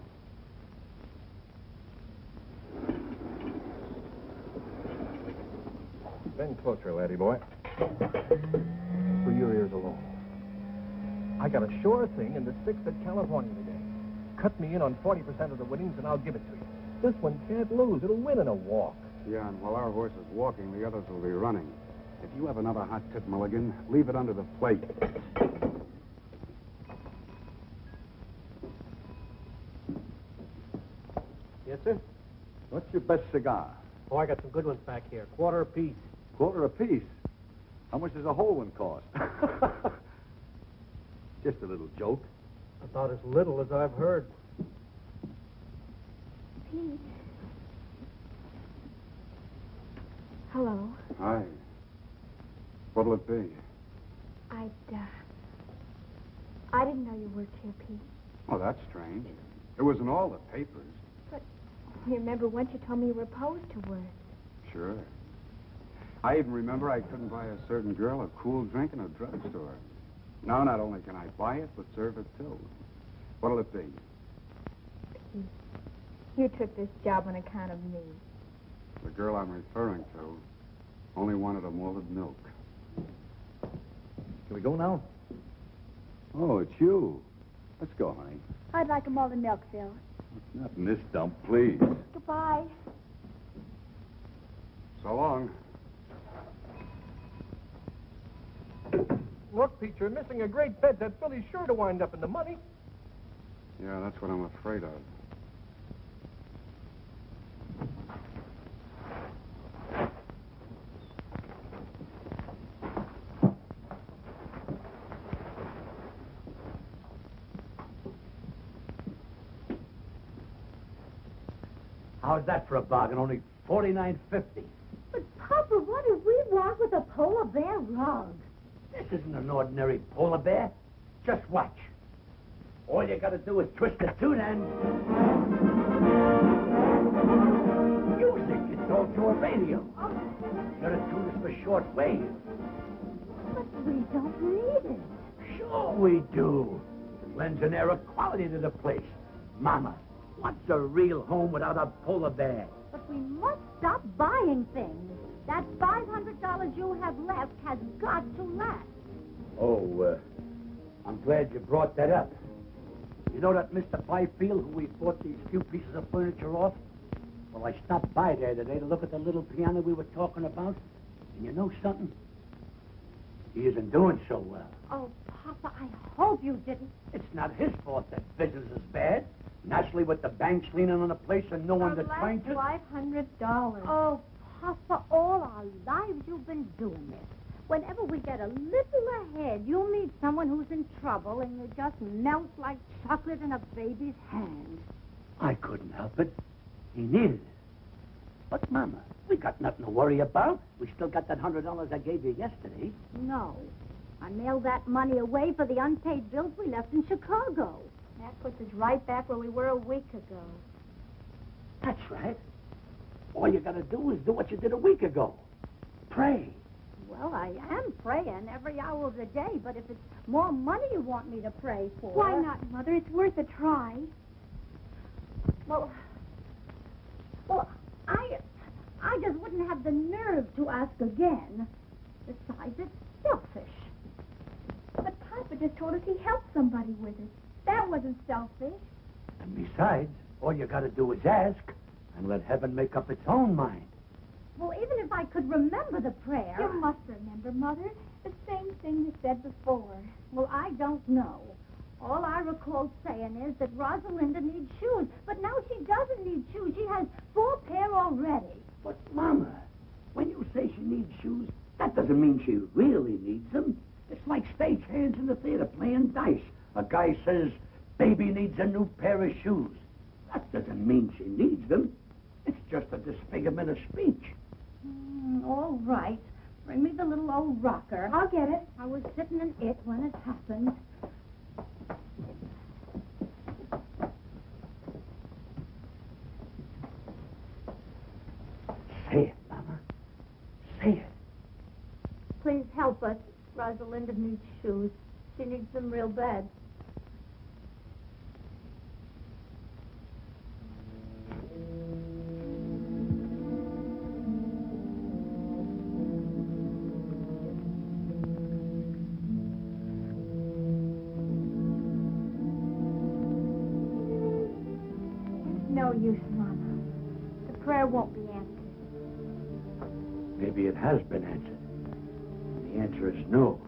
Bend closer, laddie boy. For your ears alone. I got a sure thing in the 6th at California today. Cut me in on 40% of the winnings and I'll give it to you. This one can't lose. It'll win in a walk.
Yeah, and while our horse is walking, the others will be running. If you have another hot tip, Mulligan, leave it under the plate.
Yes, sir?
What's your best cigar?
Oh, I got some good ones back here. Quarter apiece.
Quarter apiece. How much does a whole one cost? Just a little joke.
About as little as I've heard.
Pete. Hello.
Hi. What'll it be?
I didn't know you worked here, Pete.
Oh, that's strange. It was in all the papers.
But remember once you told me you were opposed to work.
Sure. I even remember I couldn't buy a certain girl a cool drink in a drugstore. Now, not only can I buy it, but serve it, too. What'll it be?
Pete, you took this job on account of me.
The girl I'm referring to only wanted a malted milk.
Can we go now? Oh, it's you. Let's go, honey.
I'd like a malted milk, Phil.
Not in this dump, please.
Goodbye.
So long.
Look, Pete, you're missing a great bet. That filly's sure to wind up in the money.
Yeah, that's what I'm afraid of.
How's that for a bargain? Only $49.50.
But, Papa, what if we walk with a polar bear rug?
This isn't an ordinary polar bear. Just watch. All you gotta do is twist the tune and... Music! It's all to a radio. You're to tune this for short wave.
But we don't need it.
Sure we do. It lends an air of quality to the place. Mama, what's a real home without a polar bear?
But we must stop buying things. That $500 you have left has got to last.
Oh, I'm glad you brought that up. You know that Mr. Byfield who we bought these few pieces of furniture off? Well, I stopped by there today to look at the little piano we were talking about. And you know something? He isn't doing so well.
Oh, Papa, I hope you didn't.
It's not his fault that business is bad. Naturally, with the banks leaning on the place and no one that's trying to...
$500.
Oh, Papa, all our lives you've been doing this. Whenever we get a little ahead, you meet someone who's in trouble and you just melt like chocolate in a baby's hand.
I couldn't help it. He needed it. But, Mama, we got nothing to worry about. We still got that $100 I gave you yesterday.
No. I mailed that money away for the unpaid bills we left in Chicago.
That puts us right back where we were a week ago.
That's right. All you gotta do is do what you did a week ago. Pray.
Well, I am praying every hour of the day, but if it's more money you want me to pray for...
Why not, Mother? It's worth a try.
Well, I just wouldn't have the nerve to ask again. Besides, it's selfish.
But Papa just told us he helped somebody with it. That wasn't selfish.
And besides, all you gotta do is ask and let heaven make up its own mind.
Well, even if I could remember the prayer...
You must remember, Mother. The same thing you said before.
Well, I don't know. All I recall saying is that Rosalinda needs shoes. But now she doesn't need shoes. She has 4 pair already.
But, Mama, when you say she needs shoes, that doesn't mean she really needs them. It's like stagehands in the theater playing dice. A guy says, baby needs a new pair of shoes. That doesn't mean she needs them. It's just a disfigurement of speech.
All right. Bring me the little old rocker.
I'll get it.
I was sitting in it when it happened.
Say it, Mama. Say it.
Please help us. Rosalinda needs shoes. She needs them real bad. No use, Mama. The prayer won't be answered.
Maybe it has been answered. The answer is no.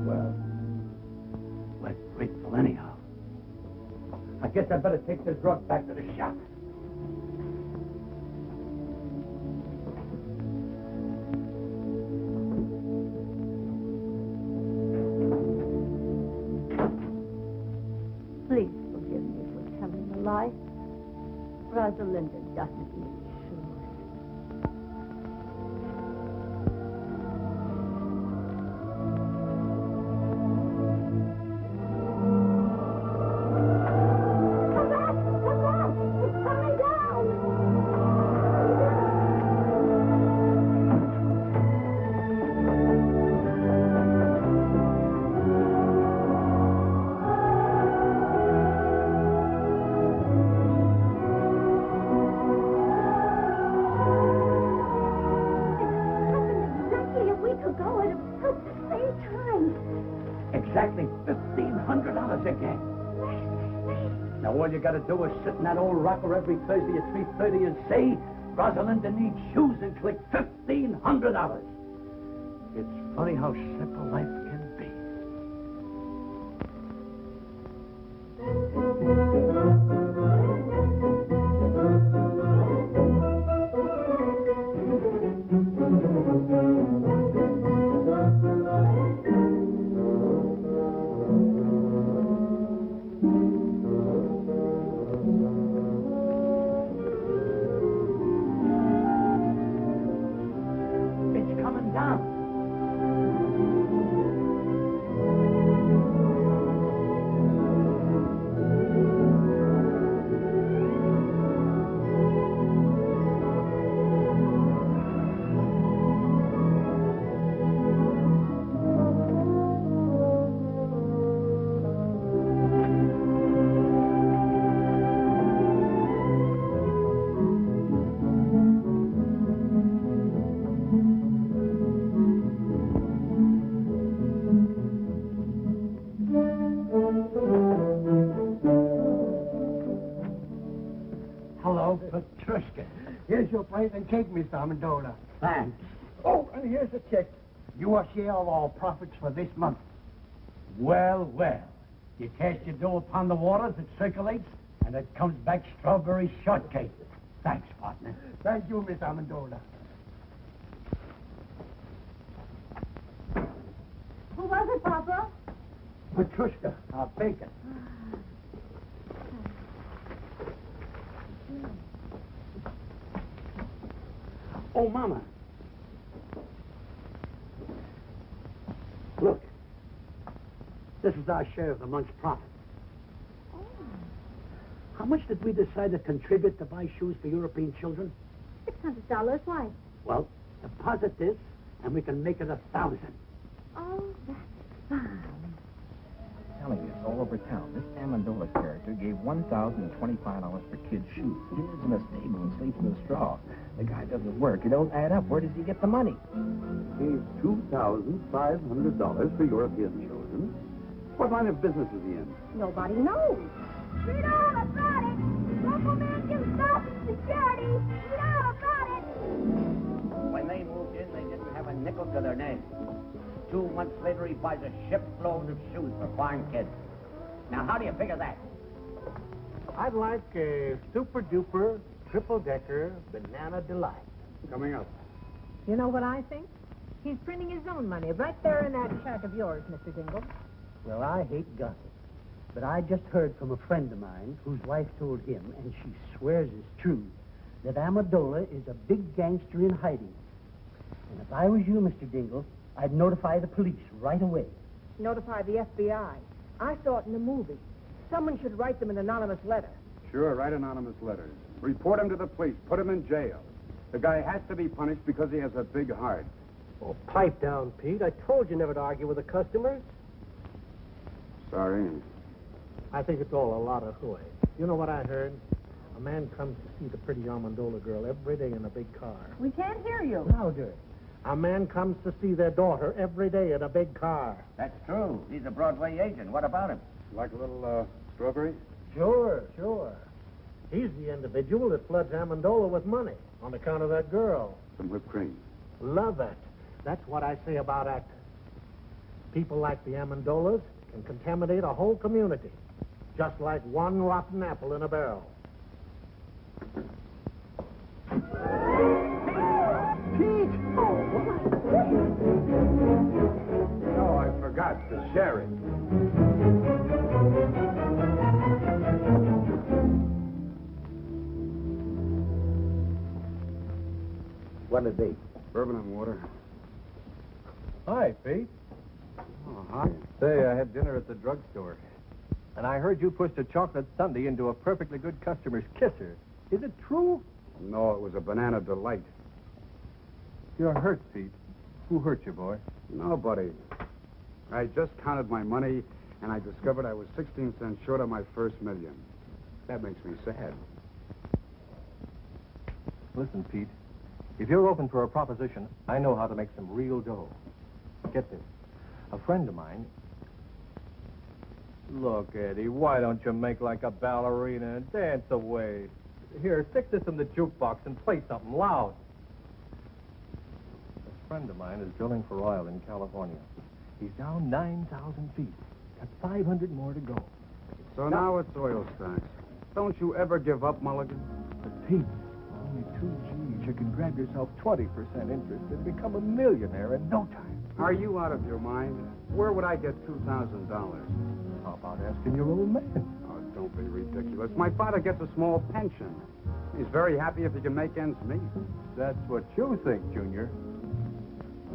Well, we're grateful anyhow. I guess I better take this drug back to the shop.
Please forgive me for telling a lie. Rosalinda doesn't need shoes. Come back! Come back! It's coming down! Exactly a week ago at about the same time.
Exactly $1,500 again. Now all you gotta do is sit in that old rocker every Thursday at 3:30 and say, Rosalinda needs shoes, and click $1,500. It's funny how simple life can be. It's coming down. Hello, Petrushka.
Here's your plate and cake, Mr. Amendola.
Thanks.
Oh, and here's the check. Your share of all profits for this month.
Well, well. You cast your dough upon the waters, it circulates, and it comes back strawberry shortcake. Thanks, partner.
Thank you, Mr. Amendola.
Who was it, Papa?
Petrushka, our baker. Oh, Mama. Look. This is our share of the month's profit.
Oh.
How much did we decide to contribute to buy shoes for European children?
$600. Why?
Well, deposit this, and we can make it 1,000.
Oh, that's fine.
Telling you, it's all over town. This Amendola character gave $1,025 for kids' shoes. He lives in a stable and sleeps in the straw. The guy doesn't work. It don't add up. Where does he get the money?
He's $2,500 for European children. What line of business is he in?
Nobody knows. Read all about it. Local man gives stuff. Security. Read all about it.
When they moved in, they didn't have a nickel to their name. 2 months later, he buys a shipload of shoes for farm kids. Now, how do you figure that?
I'd like a super-duper, triple-decker banana delight.
Coming up.
You know what I think? He's printing his own money right there in that shack of yours, Mr. Dingle.
Well, I hate gossip. But I just heard from a friend of mine whose wife told him, and she swears it's true, that Amendola is a big gangster in hiding. And if I was you, Mr. Dingle, I'd notify the police right away.
Notify the FBI. I saw it in the movie. Someone should write them an anonymous letter.
Sure, write anonymous letters. Report him to the police. Put him in jail. The guy has to be punished because he has a big heart.
Oh, pipe down, Pete. I told you never to argue with the customers.
Sorry.
I think it's all a lot of hooey. You know what I heard? A man comes to see the pretty Amendola girl every day in a big car.
We can't hear you.
Louder. A man comes to see their daughter every day in a big car.
That's true. He's a Broadway agent. What about him?
Like a little strawberry?
Sure, sure. He's the individual that floods Amendola with money on account of that girl.
Some whipped cream.
Love it. That's what I say about actors. People like the Amendolas can contaminate a whole community, just like one rotten apple in a barrel.
Pete! Oh, I forgot the sherry.
What'll it be?
Bourbon and water.
Hi, Pete.
Oh, hi.
Say, I had dinner at the drugstore, and I heard you pushed a chocolate sundae into a perfectly good customer's kisser. Is it true?
No, it was a banana delight.
You're hurt, Pete. Who hurt you, boy?
Nobody. I just counted my money, and I discovered I was 16 cents short of my first million. That makes me sad.
Listen, Pete. If you're open for a proposition, I know how to make some real dough. Get this. A friend of mine... Look, Eddie, why don't you make like a ballerina and dance away? Here, stick this in the jukebox and play something loud. A friend of mine is drilling for oil in California. He's down 9,000 feet. Got 500 more to go.
So now it's oil stocks. Don't you ever give up, Mulligan?
But Pete, only 2 G's. You can grab yourself 20% interest and become a millionaire in no time.
Are you out of your mind? Where would I get $2,000?
How about asking your old man?
Oh, don't be ridiculous. My father gets a small pension. He's very happy if he can make ends meet.
That's what you think, Junior.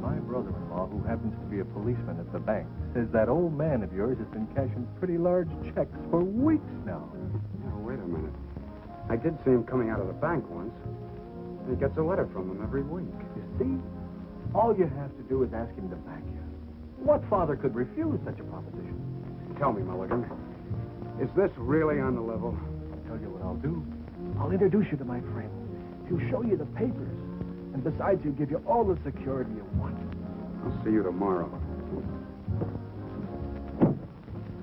My brother-in-law, who happens to be a policeman at the bank, says that old man of yours has been cashing pretty large checks for weeks now.
Now, wait a minute. I did see him coming out of the bank once. He gets a letter from him every week.
You see? All you have to do is ask him to back you. What father could refuse such a proposition?
Tell me, Mulligan, is this really on the level?
I'll tell you what I'll do. I'll introduce you to my friend. He'll show you the papers. And besides, he'll give you all the security you want.
I'll see you tomorrow.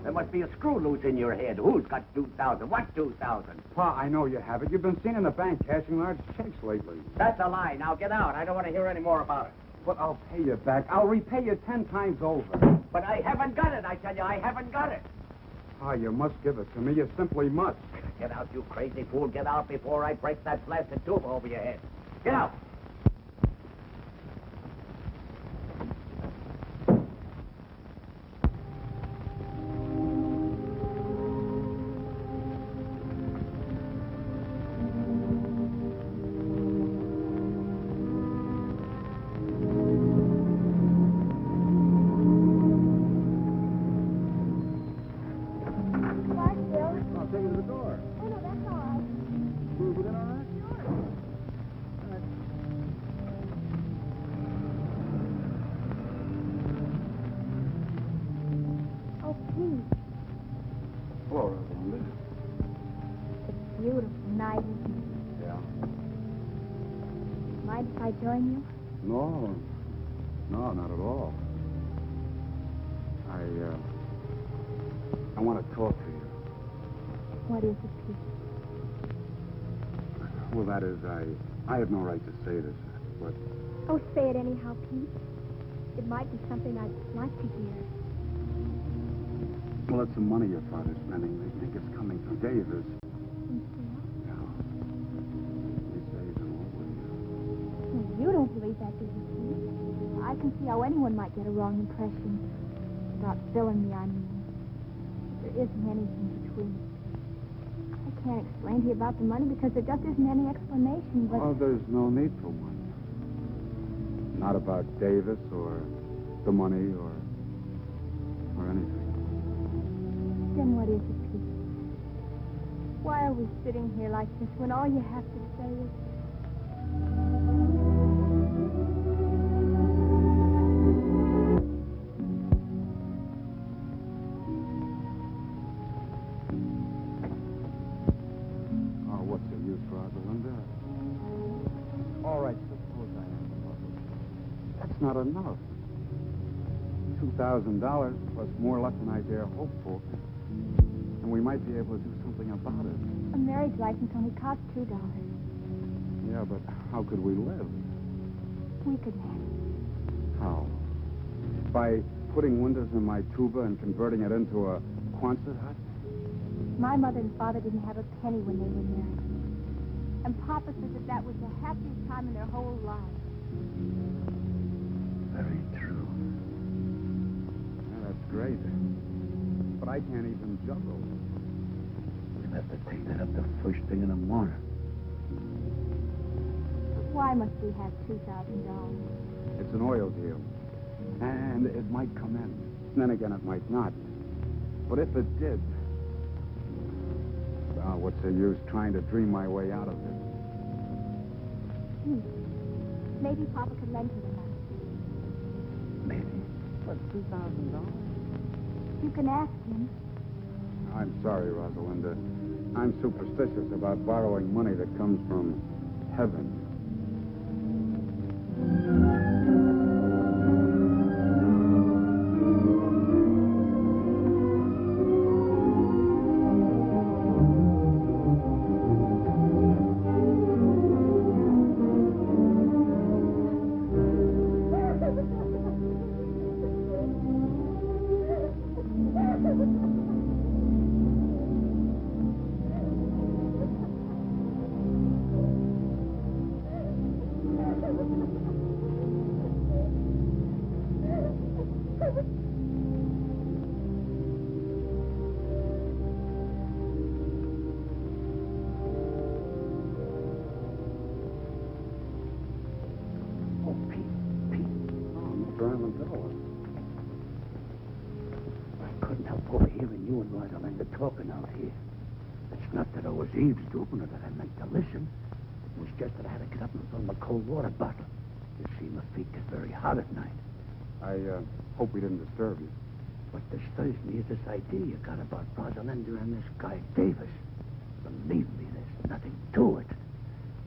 There must be a screw loose in your head. Who's got 2,000? What 2,000?
Pa, I know you have it. You've been seen in the bank cashing large checks lately.
That's a lie. Now get out. I don't want to hear any more about it.
But I'll pay you back. I'll repay you 10 times over.
But I haven't got it, I tell you. I haven't got it.
Pa, you must give it to me. You simply must.
Get out, you crazy fool. Get out before I break that blasted tube over your head. Get out.
Join you?
No, not at all. I want to talk to you.
What is it, Pete?
Well, that is, I have no right to say this, but...
Oh, say it anyhow, Pete. It might be something I'd like to hear.
Well, it's the money your father's spending. They think it's coming through Davis.
You don't believe that, do you, Pete? I can see how anyone might get a wrong impression. About filling me, I mean. There isn't anything between us. I can't explain to you about the money because there just isn't any explanation, but...
Oh, there's no need for one. Not about Davis or the money or anything.
Then what is it, Pete? Why are we sitting here like this when all you have to say is...
Not enough. $2,000 plus more luck than I dare hope for. And we might be able to do something about it.
A marriage license only costs $2.
Yeah, but how could we live?
We could manage.
How? By putting windows in my tuba and converting it into a Quonset hut?
My mother and father didn't have a penny when they were married. And Papa said that was the happiest time in their whole lives.
Very true.
Yeah, that's great. But I can't even juggle.
We'll have to take that up the first thing in the morning.
Why must we have $2,000?
It's an oil deal. And it might come in. Then again, it might not. But if it did, well, what's the use trying to dream my way out of it?
Maybe Papa could lend you the money.
Maybe. But $2,000?
You can ask him.
I'm sorry, Rosalinda. I'm superstitious about borrowing money that comes from heaven.
Talking out here. It's not that I was eavesdropping or that I meant to listen. It was just that I had to get up and fill my cold water bottle. You see, my feet get very hot at night.
I hope we didn't disturb you.
What disturbs me is this idea you got about Rosalinda and this guy Davis. Believe me, there's nothing to it.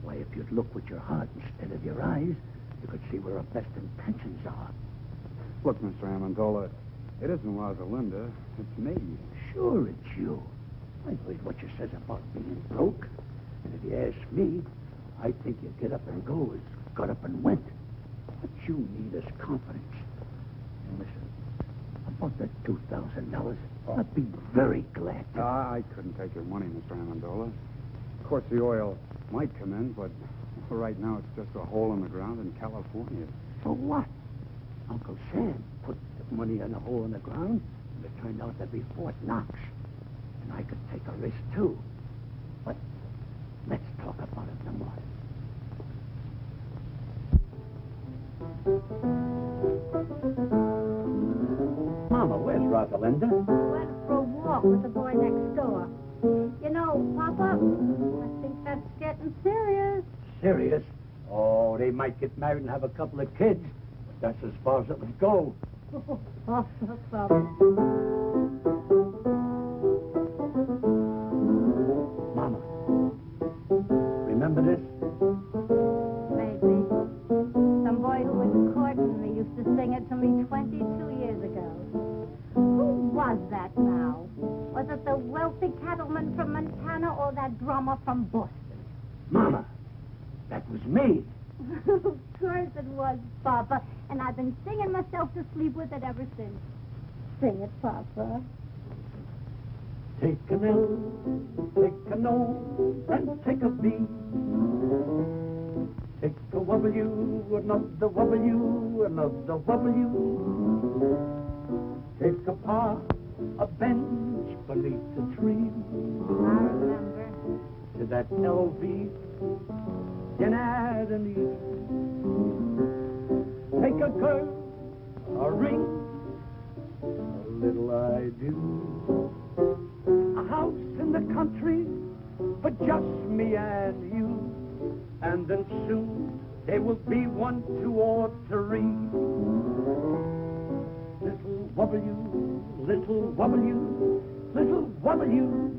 Why, if you'd look with your heart instead of your eyes, you could see where our best intentions are.
Look, Mr. Amendola, it isn't Rosalinda. It's me.
Sure, it's you. I heard what you says about being broke. And if you ask me, I think you get up and go as got up and went. What you need is confidence. And listen, about that $2,000, I'd be very glad to.
I couldn't take your money, Mr. Amendola. Of course, the oil might come in, but for right now, it's just a hole in the ground in California.
So what? Uncle Sam put the money in a hole in the ground, and it turned out to be Fort Knox. And I could take a risk, too. But let's talk about it in the morning. Mama, where's Rosalinda?
Went for a walk with the boy next door. You know, Papa, I think that's getting serious.
Serious? Oh, they might get married and have a couple of kids. But that's as far as it would go.
Oh, Papa.
Mama, remember this?
Maybe. Some boy who was courting me used to sing it to me 22 years ago. Who was that now? Was it the wealthy cattleman from Montana or that drummer from Boston?
Mama, that was me.
Of course it was, Papa. And I've been singing myself to sleep with it ever since. Sing it, Papa.
Take an L, take an O, and take a B. Take a W, another W, another W. Take a par, a bench beneath the tree.
I remember.
To that LV, can add an E. Take a curve, a ring, a little I do. A house in the country for just me and you. And then soon there will be 1, 2, or 3. Little W, little W, little W.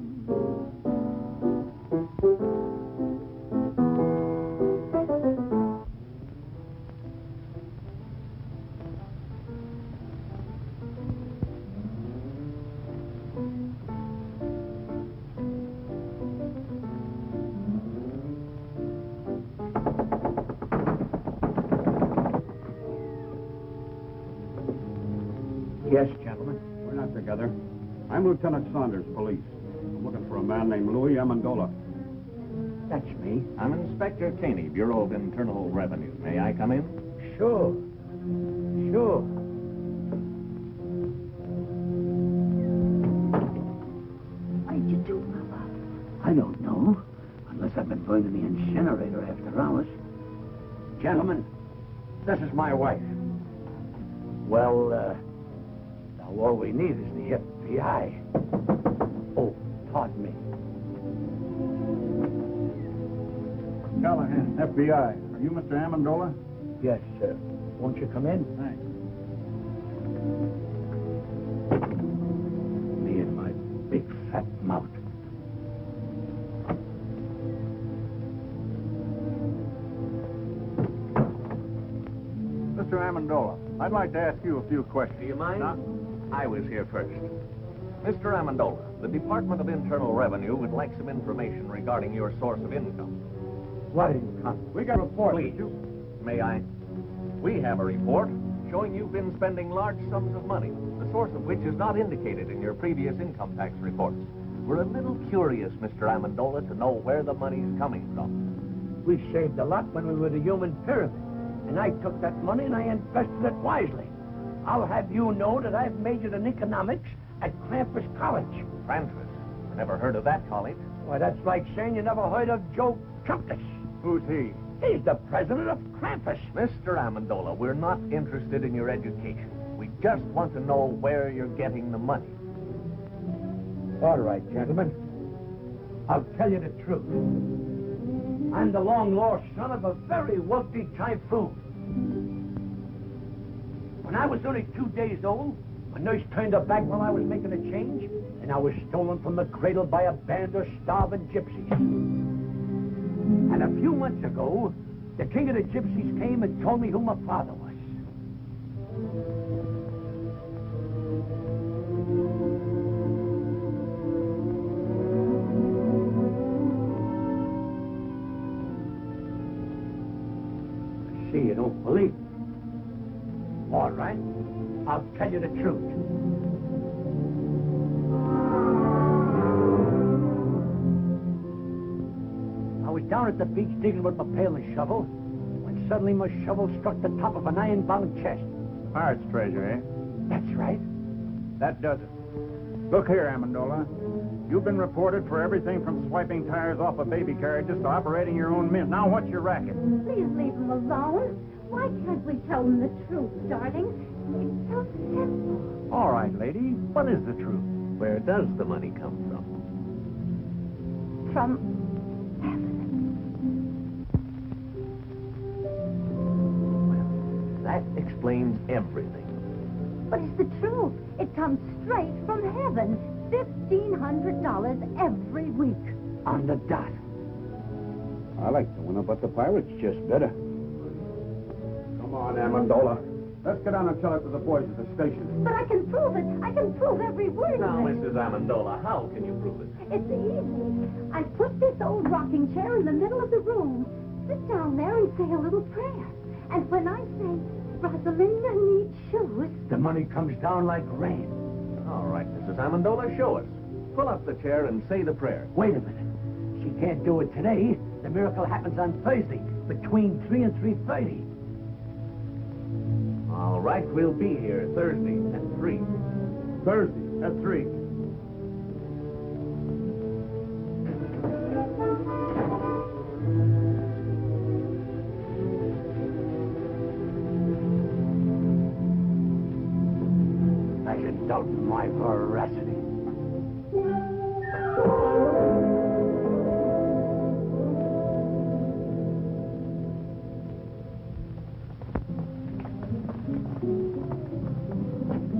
Yes, gentlemen.
We're not together. I'm Lieutenant Saunders, police. I'm looking for a man named Louis Amendola.
That's me.
I'm Inspector Caney, Bureau of Internal Revenue. May I come in?
Sure. Sure.
What did you do, Papa? I don't know. Unless I've been going to the incinerator after hours.
Gentlemen, this is my wife. Well, now all we need is the FBI. Oh, pardon me.
Callahan, FBI. Are you Mr. Amendola?
Yes, sir. Won't you come in?
Thanks.
Me and my big fat mouth.
Mr. Amendola, I'd like to ask you a few questions.
Do you mind?
Now,
I was here first. Mr. Amendola, the Department of Internal Revenue would like some information regarding your source of income.
What income?
we got a report.
Please, may I? We have a report showing you've been spending large sums of money, the source of which is not indicated in your previous income tax reports. We're a little curious, Mr. Amendola, to know where the money's coming from.
We saved a lot when we were the human pyramid. And I took that money and I invested it wisely. I'll have you know that I've majored in economics at Krampus College.
Krampus? I never heard of that college.
Why, that's like saying you never heard of Joe Krampus.
Who's he?
He's the president of Krampus.
Mr. Amendola, we're not interested in your education. We just want to know where you're getting the money.
All right, gentlemen. I'll tell you the truth. I'm the long-lost son of a very wealthy typhoon. When I was only 2 days old, my nurse turned her back while I was making a change, and I was stolen from the cradle by a band of starving gypsies. And a few months ago, the king of the gypsies came and told me who my father was. See, you don't believe me. All right, I'll tell you the truth. I was down at the beach digging with my pail and shovel, when suddenly my shovel struck the top of an iron-bound chest.
Pirate's treasure, eh?
That's right.
That does it. Look here, Amendola. You've been reported for everything from swiping tires off of baby carriages to operating your own mill. Now, what's your racket?
Please leave him alone. Why can't we tell him the truth, darling? It's so simple.
All right, lady. What is the truth? Where does the money come from?
From
That explains everything.
But it's the truth. It comes straight from heaven. $1,500 every week.
On the dot.
I like the one about the pirates just better. Come on, Amendola. Let's get down and tell it to the boys at the station.
But I can prove it. I can prove every word
Now,
of it.
Mrs. Amendola, how can you prove it?
It's easy. I put this old rocking chair in the middle of the room. Sit down there and say a little prayer. And when I say, Rosalinda needs shoes,
The money comes down like rain.
All right, Mrs. Amendola, show us. Pull up the chair and say the prayer.
Wait a minute. She can't do it today. The miracle happens on Thursday, between 3 and 3:30.
All right, we'll be here Thursday at 3.
Thursday at 3.
I can doubt my veracity.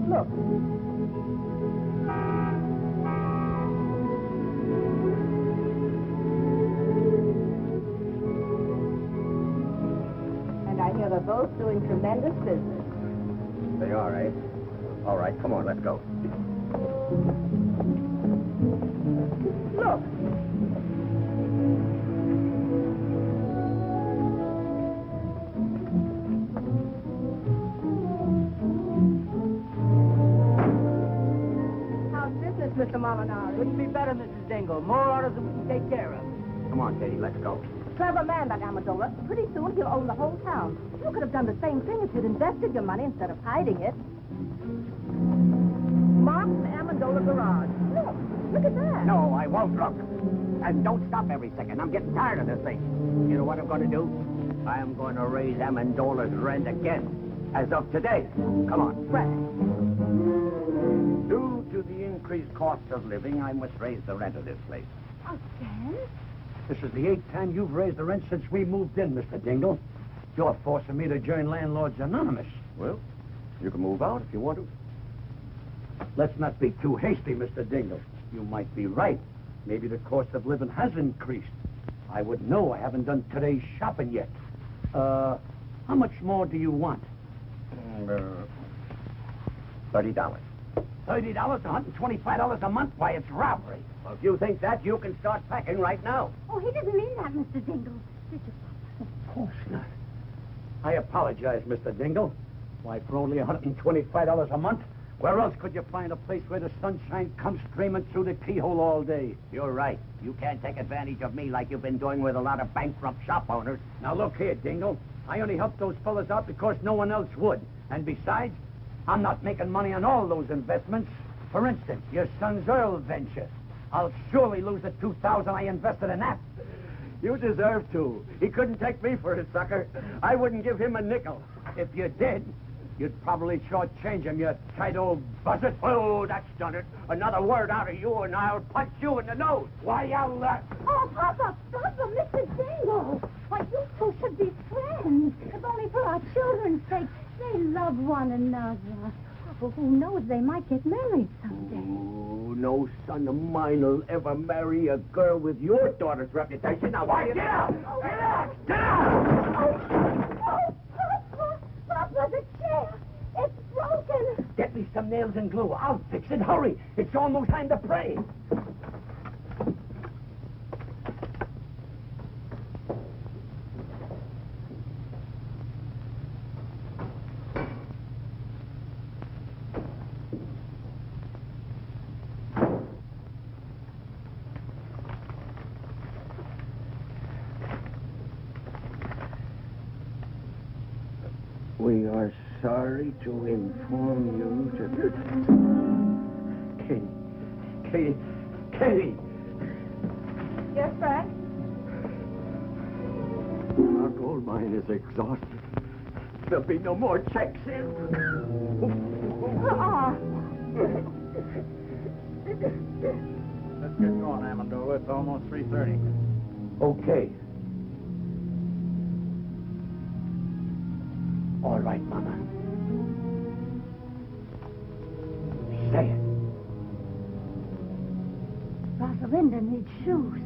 Look.
And I hear they're both doing tremendous business.
They are, eh? All right, come on, let's go.
Look. Mr. Molinari.
Couldn't be better, Mrs. Dingle. More orders than we can take care of. Come on, Katie, let's go.
Clever man, that Amendola. Pretty soon he'll own the whole town. You could have done the same thing if you'd invested your money instead of hiding it. Mark's Amendola garage. Look at that.
No, I won't look. And don't stop every second. I'm getting tired of this thing. You know what I'm going to do? I'm going to raise Amendola's rent again. As of today. Come on. Due to the increased cost of living, I must raise the rent of this place.
Again?
This is the 8th time you've raised the rent since we moved in, Mr. Dingle. You're forcing me to join Landlords Anonymous.
Well, you can move out if you want to.
Let's not be too hasty, Mr. Dingle. You might be right. Maybe the cost of living has increased. I would know. I haven't done today's shopping yet. How much more do you want?
$30.
$30, $125 a month? Why, it's robbery.
Well, if you think that, you can start packing right now.
Oh, he didn't mean that, Mr. Dingle. Did you?
Of course not. I apologize, Mr. Dingle. Why, for only $125 a month? Where else could you find a place where the sunshine comes streaming through the keyhole all day?
You're right. You can't take advantage of me like you've been doing with a lot of bankrupt shop owners.
Now, look here, Dingle. I only helped those fellas out because no one else would. And besides, I'm not making money on all those investments. For instance, your son's oil venture. I'll surely lose the $2,000 I invested in that.
You deserve to. He couldn't take me for a sucker. I wouldn't give him a nickel.
If you did, you'd probably shortchange him, you tight old buzzard.
Oh, that's done it. Another word out of you, and I'll punch you in the nose.
Why, I'll...
Oh, Papa, Mr. Dingle. Why, you two should be friends. If only for our children's sake. They love one another. Well, who knows, they might get married someday.
Oh, no son of mine will ever marry a girl with your daughter's reputation. Now, why get out? Get out! Get out!
Oh, Papa, the chair. It's broken.
Get me some nails and glue. I'll fix it. Hurry. It's almost time to pray.
We are sorry to inform you Katie.
Yes, Frank?
Our gold mine is exhausted. There'll be no more checks in.
Let's get going, Amendola. It's almost 3:30.
Okay. All right, Mama. Say it.
Rosalinda needs shoes.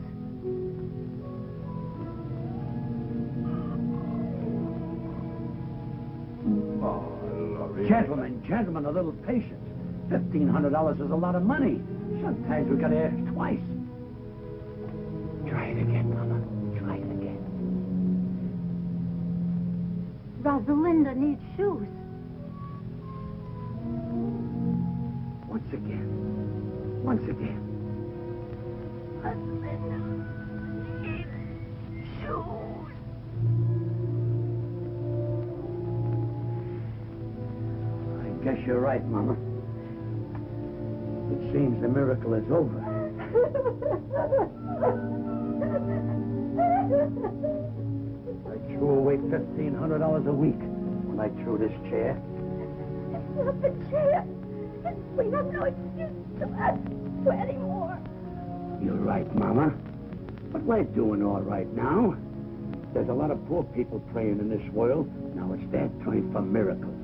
Gentlemen, a little patience. $1,500 is a lot of money. Sometimes we gotta ask twice. Try it again, Mama. Try it again.
Rosalinda needs shoes.
Once again.
Rosalinda needs shoes.
I guess you're right, Mama. It seems the miracle is over. I threw away $1,500 a week when I threw this chair.
It's not the chair. We have no excuse to ask for any more.
You're right, Mama. But we're doing all right now. There's a lot of poor people praying in this world. Now it's their time for miracles.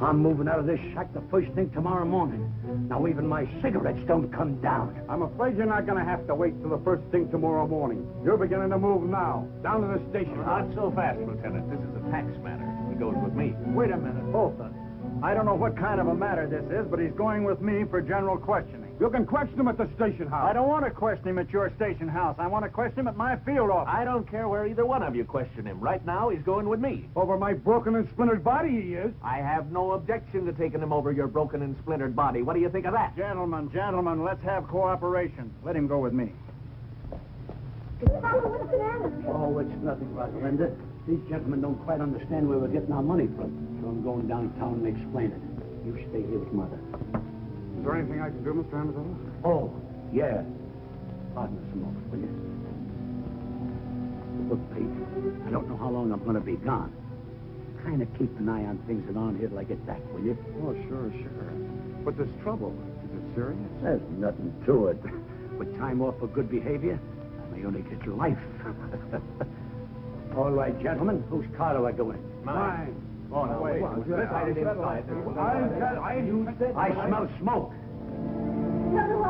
I'm moving out of this shack the first thing tomorrow morning. Now even my cigarettes don't come down.
I'm afraid you're not going to have to wait till the first thing tomorrow morning. You're beginning to move now. Down to the station.
Not so fast, Lieutenant. This is a tax matter. he goes with me.
Wait a minute, both of them. I don't know what kind of a matter this is, but he's going with me for general questioning.
You can question him at the station house.
I don't want to question him at your station house. I want to question him at my field office.
I don't care where either one of you question him. Right now, he's going with me.
Over my broken and splintered body, he is.
I have no objection to taking him over your broken and splintered body. What do you think of that?
Gentlemen, let's have cooperation. Let him go with me.
Papa, what's the matter?
Oh, it's nothing, Rosalinda. These gentlemen don't quite understand where we're getting our money from. So I'm going downtown and explain it. You stay here with Mother.
Is there anything I can do, Mr. Amazola?
Oh, yeah. Pardon us a moment, will you? Look, Pete, I don't know how long I'm going to be gone. Kind of keep an eye on things around here till I get back, will you?
Oh, sure. But this trouble, is it serious?
There's nothing to it. With time off for good behavior, I may only get life. All right, gentlemen, whose car do I go in?
Mine.
Oh, no, wait.
I smell smoke.
So do I.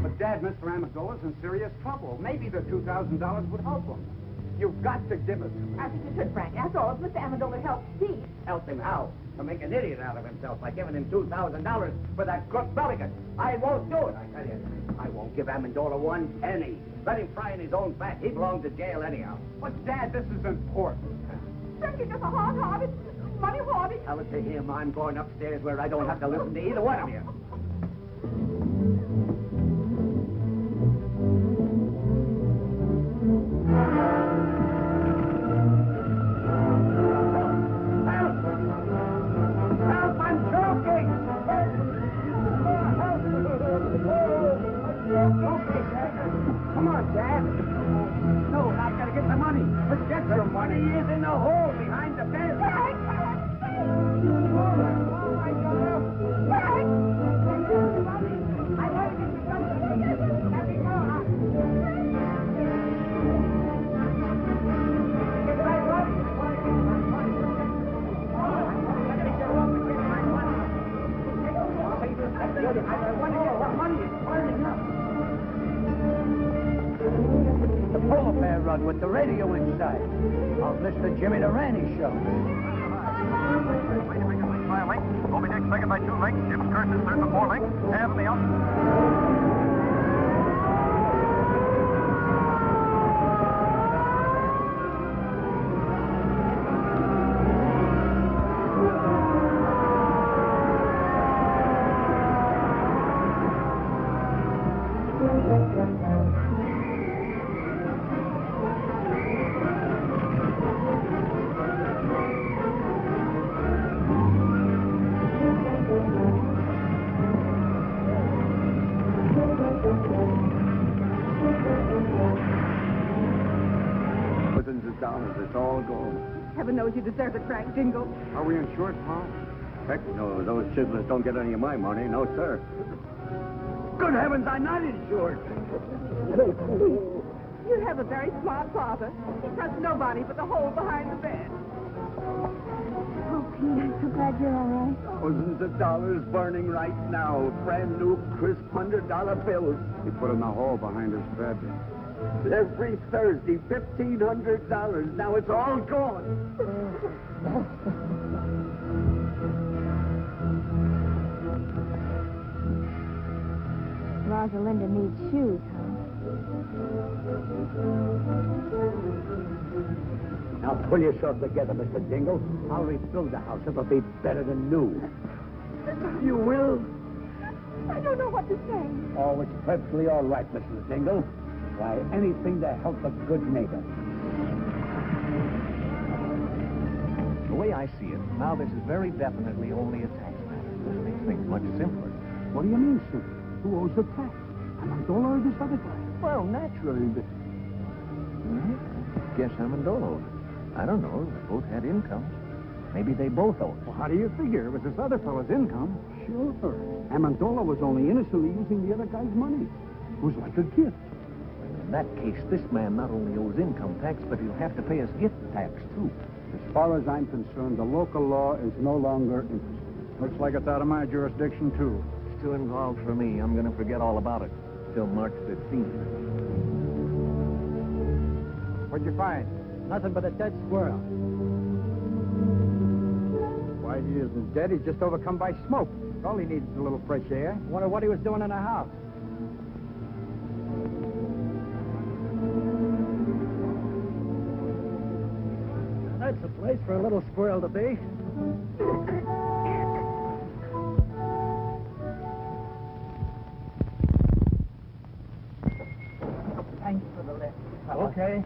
But, Dad, Mr. Amazola's in serious trouble. Maybe the $2,000 would help him. You've got to give it to him.
I think you should, Frank. After all, if Mr. Amendola helps Steve.
Help him how? To make an idiot out of himself by giving him $2,000 for that crook Mulligan. I won't do it, I tell you. I won't give Amendola one penny. Let him fry in his own fat. He belongs to jail anyhow.
But, Dad, this is important.
Frank, you're just a hard-hearted, money-hoarding.
Tell it to him. I'm going upstairs where I don't have to listen to either one of you.
Come on, Dad. No, I've got to get the money. But get the money is in the hole behind the bed. The polar bear rug with the radio inside. Of Mr. Jimmy Durante show.
By a link. Moby Dick second by 2 links. Jim Curtis third by 4 links. And the out.
Millions of dollars. It's all gone.
Heaven knows you deserve it, Frank Jingle.
Are we insured, Pa?
Heck no, those chisellers don't get any of my money. No, sir. Good heavens, I'm not insured.
You have a very smart father. He trusts nobody but the hole behind the bed.
Oh, Pete, I'm so glad you're all right.
Thousands of dollars burning right now. Brand new, crisp $100 bills.
He put in the hole behind his bed.
Every Thursday, $1,500. Now it's all gone.
Rosalinda needs shoes, huh?
Now pull yourself together, Mr. Dingle. I'll rebuild the house. It'll be better than new. You will?
I don't know what to say.
Oh, it's perfectly all right, Mrs. Dingle. Why, anything to help a good neighbor.
The way I see it, now this is very definitely only a tax matter. This makes things much simpler.
What do you mean, sir? Who owes the tax? Amendola or this other guy?
Well, naturally, guess Amendola owed it. I don't know. They both had incomes. Maybe they both owe it.
Well, how do you figure? It was this other fellow's income. Sure. Amendola was only innocently using the other guy's money. It was like a gift.
In that case, this man not only owes income tax, but he'll have to pay us gift tax, too.
As far as I'm concerned, the local law is no longer interested. Looks like it's out of my jurisdiction, too.
It's too involved for me. I'm going to forget all about it till March 15th.
What'd you find?
Nothing but a dead squirrel.
Why, he isn't dead. He's just overcome by smoke. All he needs is a little fresh air.
Wonder what he was doing in the house. That's a place for a little squirrel to be.
Thanks for the lift.
Okay.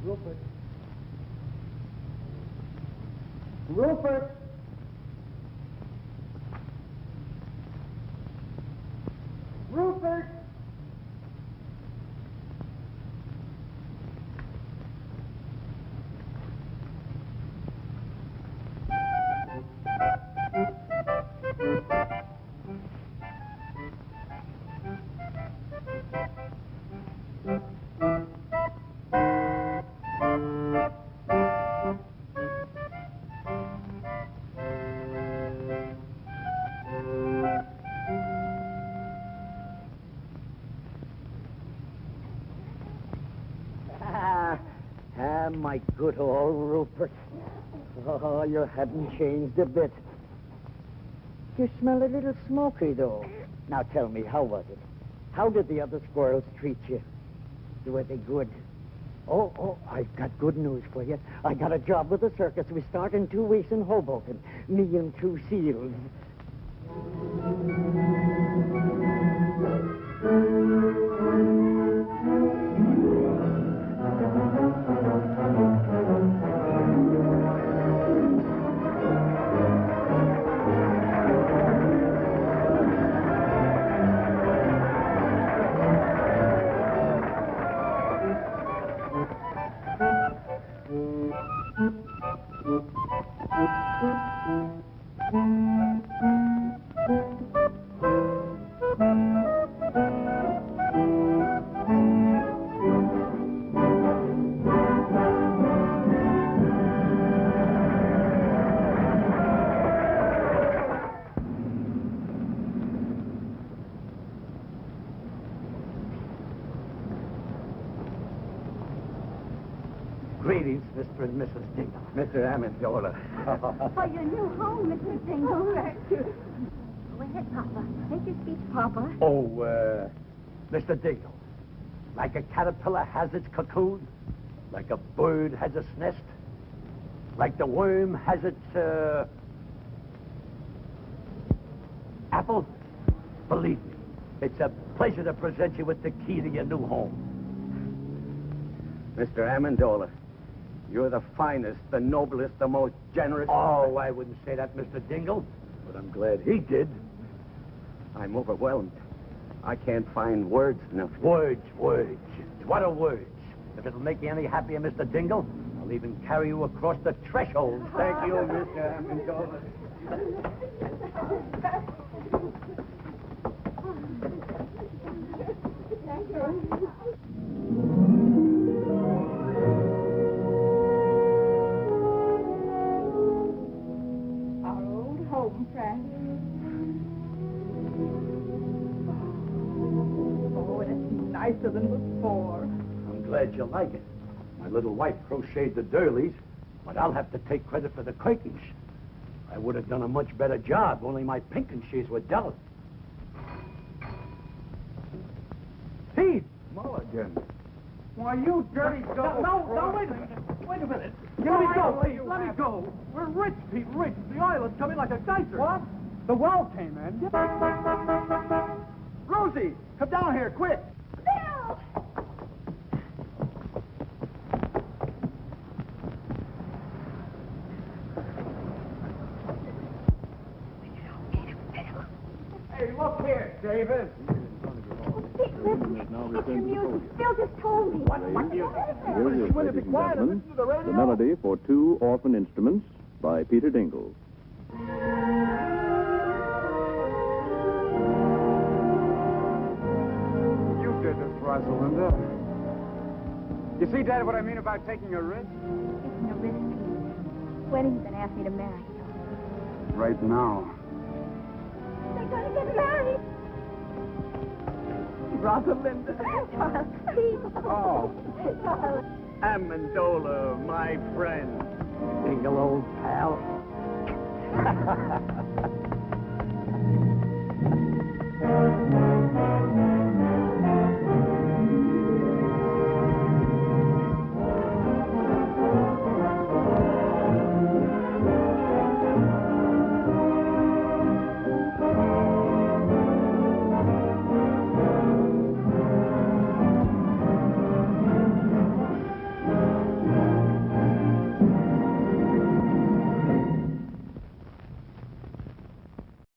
Rupert. Rupert! Rupert!
My good old Rupert. Oh, you haven't changed a bit. You smell a little smoky, though. Now tell me, how was it? How did the other squirrels treat you? Were they good? Oh, I've got good news for you. I got a job with the circus. We start in 2 weeks in Hoboken. Me and 2 seals.
Greetings, Mr. and Mrs. Dingle.
Mr. Amendola.
For your new home, Mr. Dingle.
Go ahead, Papa. Take your speech, Papa.
Oh, Mr. Dingle. Like a caterpillar has its cocoon, like a bird has its nest, like the worm has its, apple. Believe me, it's a pleasure to present you with the key to your new home.
Mr. Amendola, you're the finest, the noblest, the most generous.
Oh, I wouldn't say that, Mr. Dingle, but I'm glad he did.
I'm overwhelmed. I can't find words enough.
Words. What are words? If it'll make you any happier, Mr. Dingle, I'll even carry you across the threshold.
Thank you, Mr. Amendola.
Our old home, Frank. Oh, it's nicer than before.
I'm glad you like it. My little wife crocheted the durlies, but I'll have to take credit for the curtains. I would have done a much better job, only my pinking sheets were dull.
Pete! Mulligan. Why, you dirty dog.
No, wait a minute. Wait a minute. Let me go, please. Let me go. We're rich, Pete, rich. The oil is coming like a geyser.
What? The well came in. Rosie, come down here, quick.
Bill!
Hey, look here, David.
It's the music. Bill just told me. What music?
Here is, ladies and gentlemen, the melody for 2 orphan instruments by Peter Dingle.
You did this, Rosalinda. You see, Dad, what I mean about taking a risk?
Taking a risk, Pete. When are you going to ask me to marry you?
Right now.
They're going to get married.
Rosalinda.
Charles, please.
Oh.
Charles.
Amendola, my friend. Single old pal.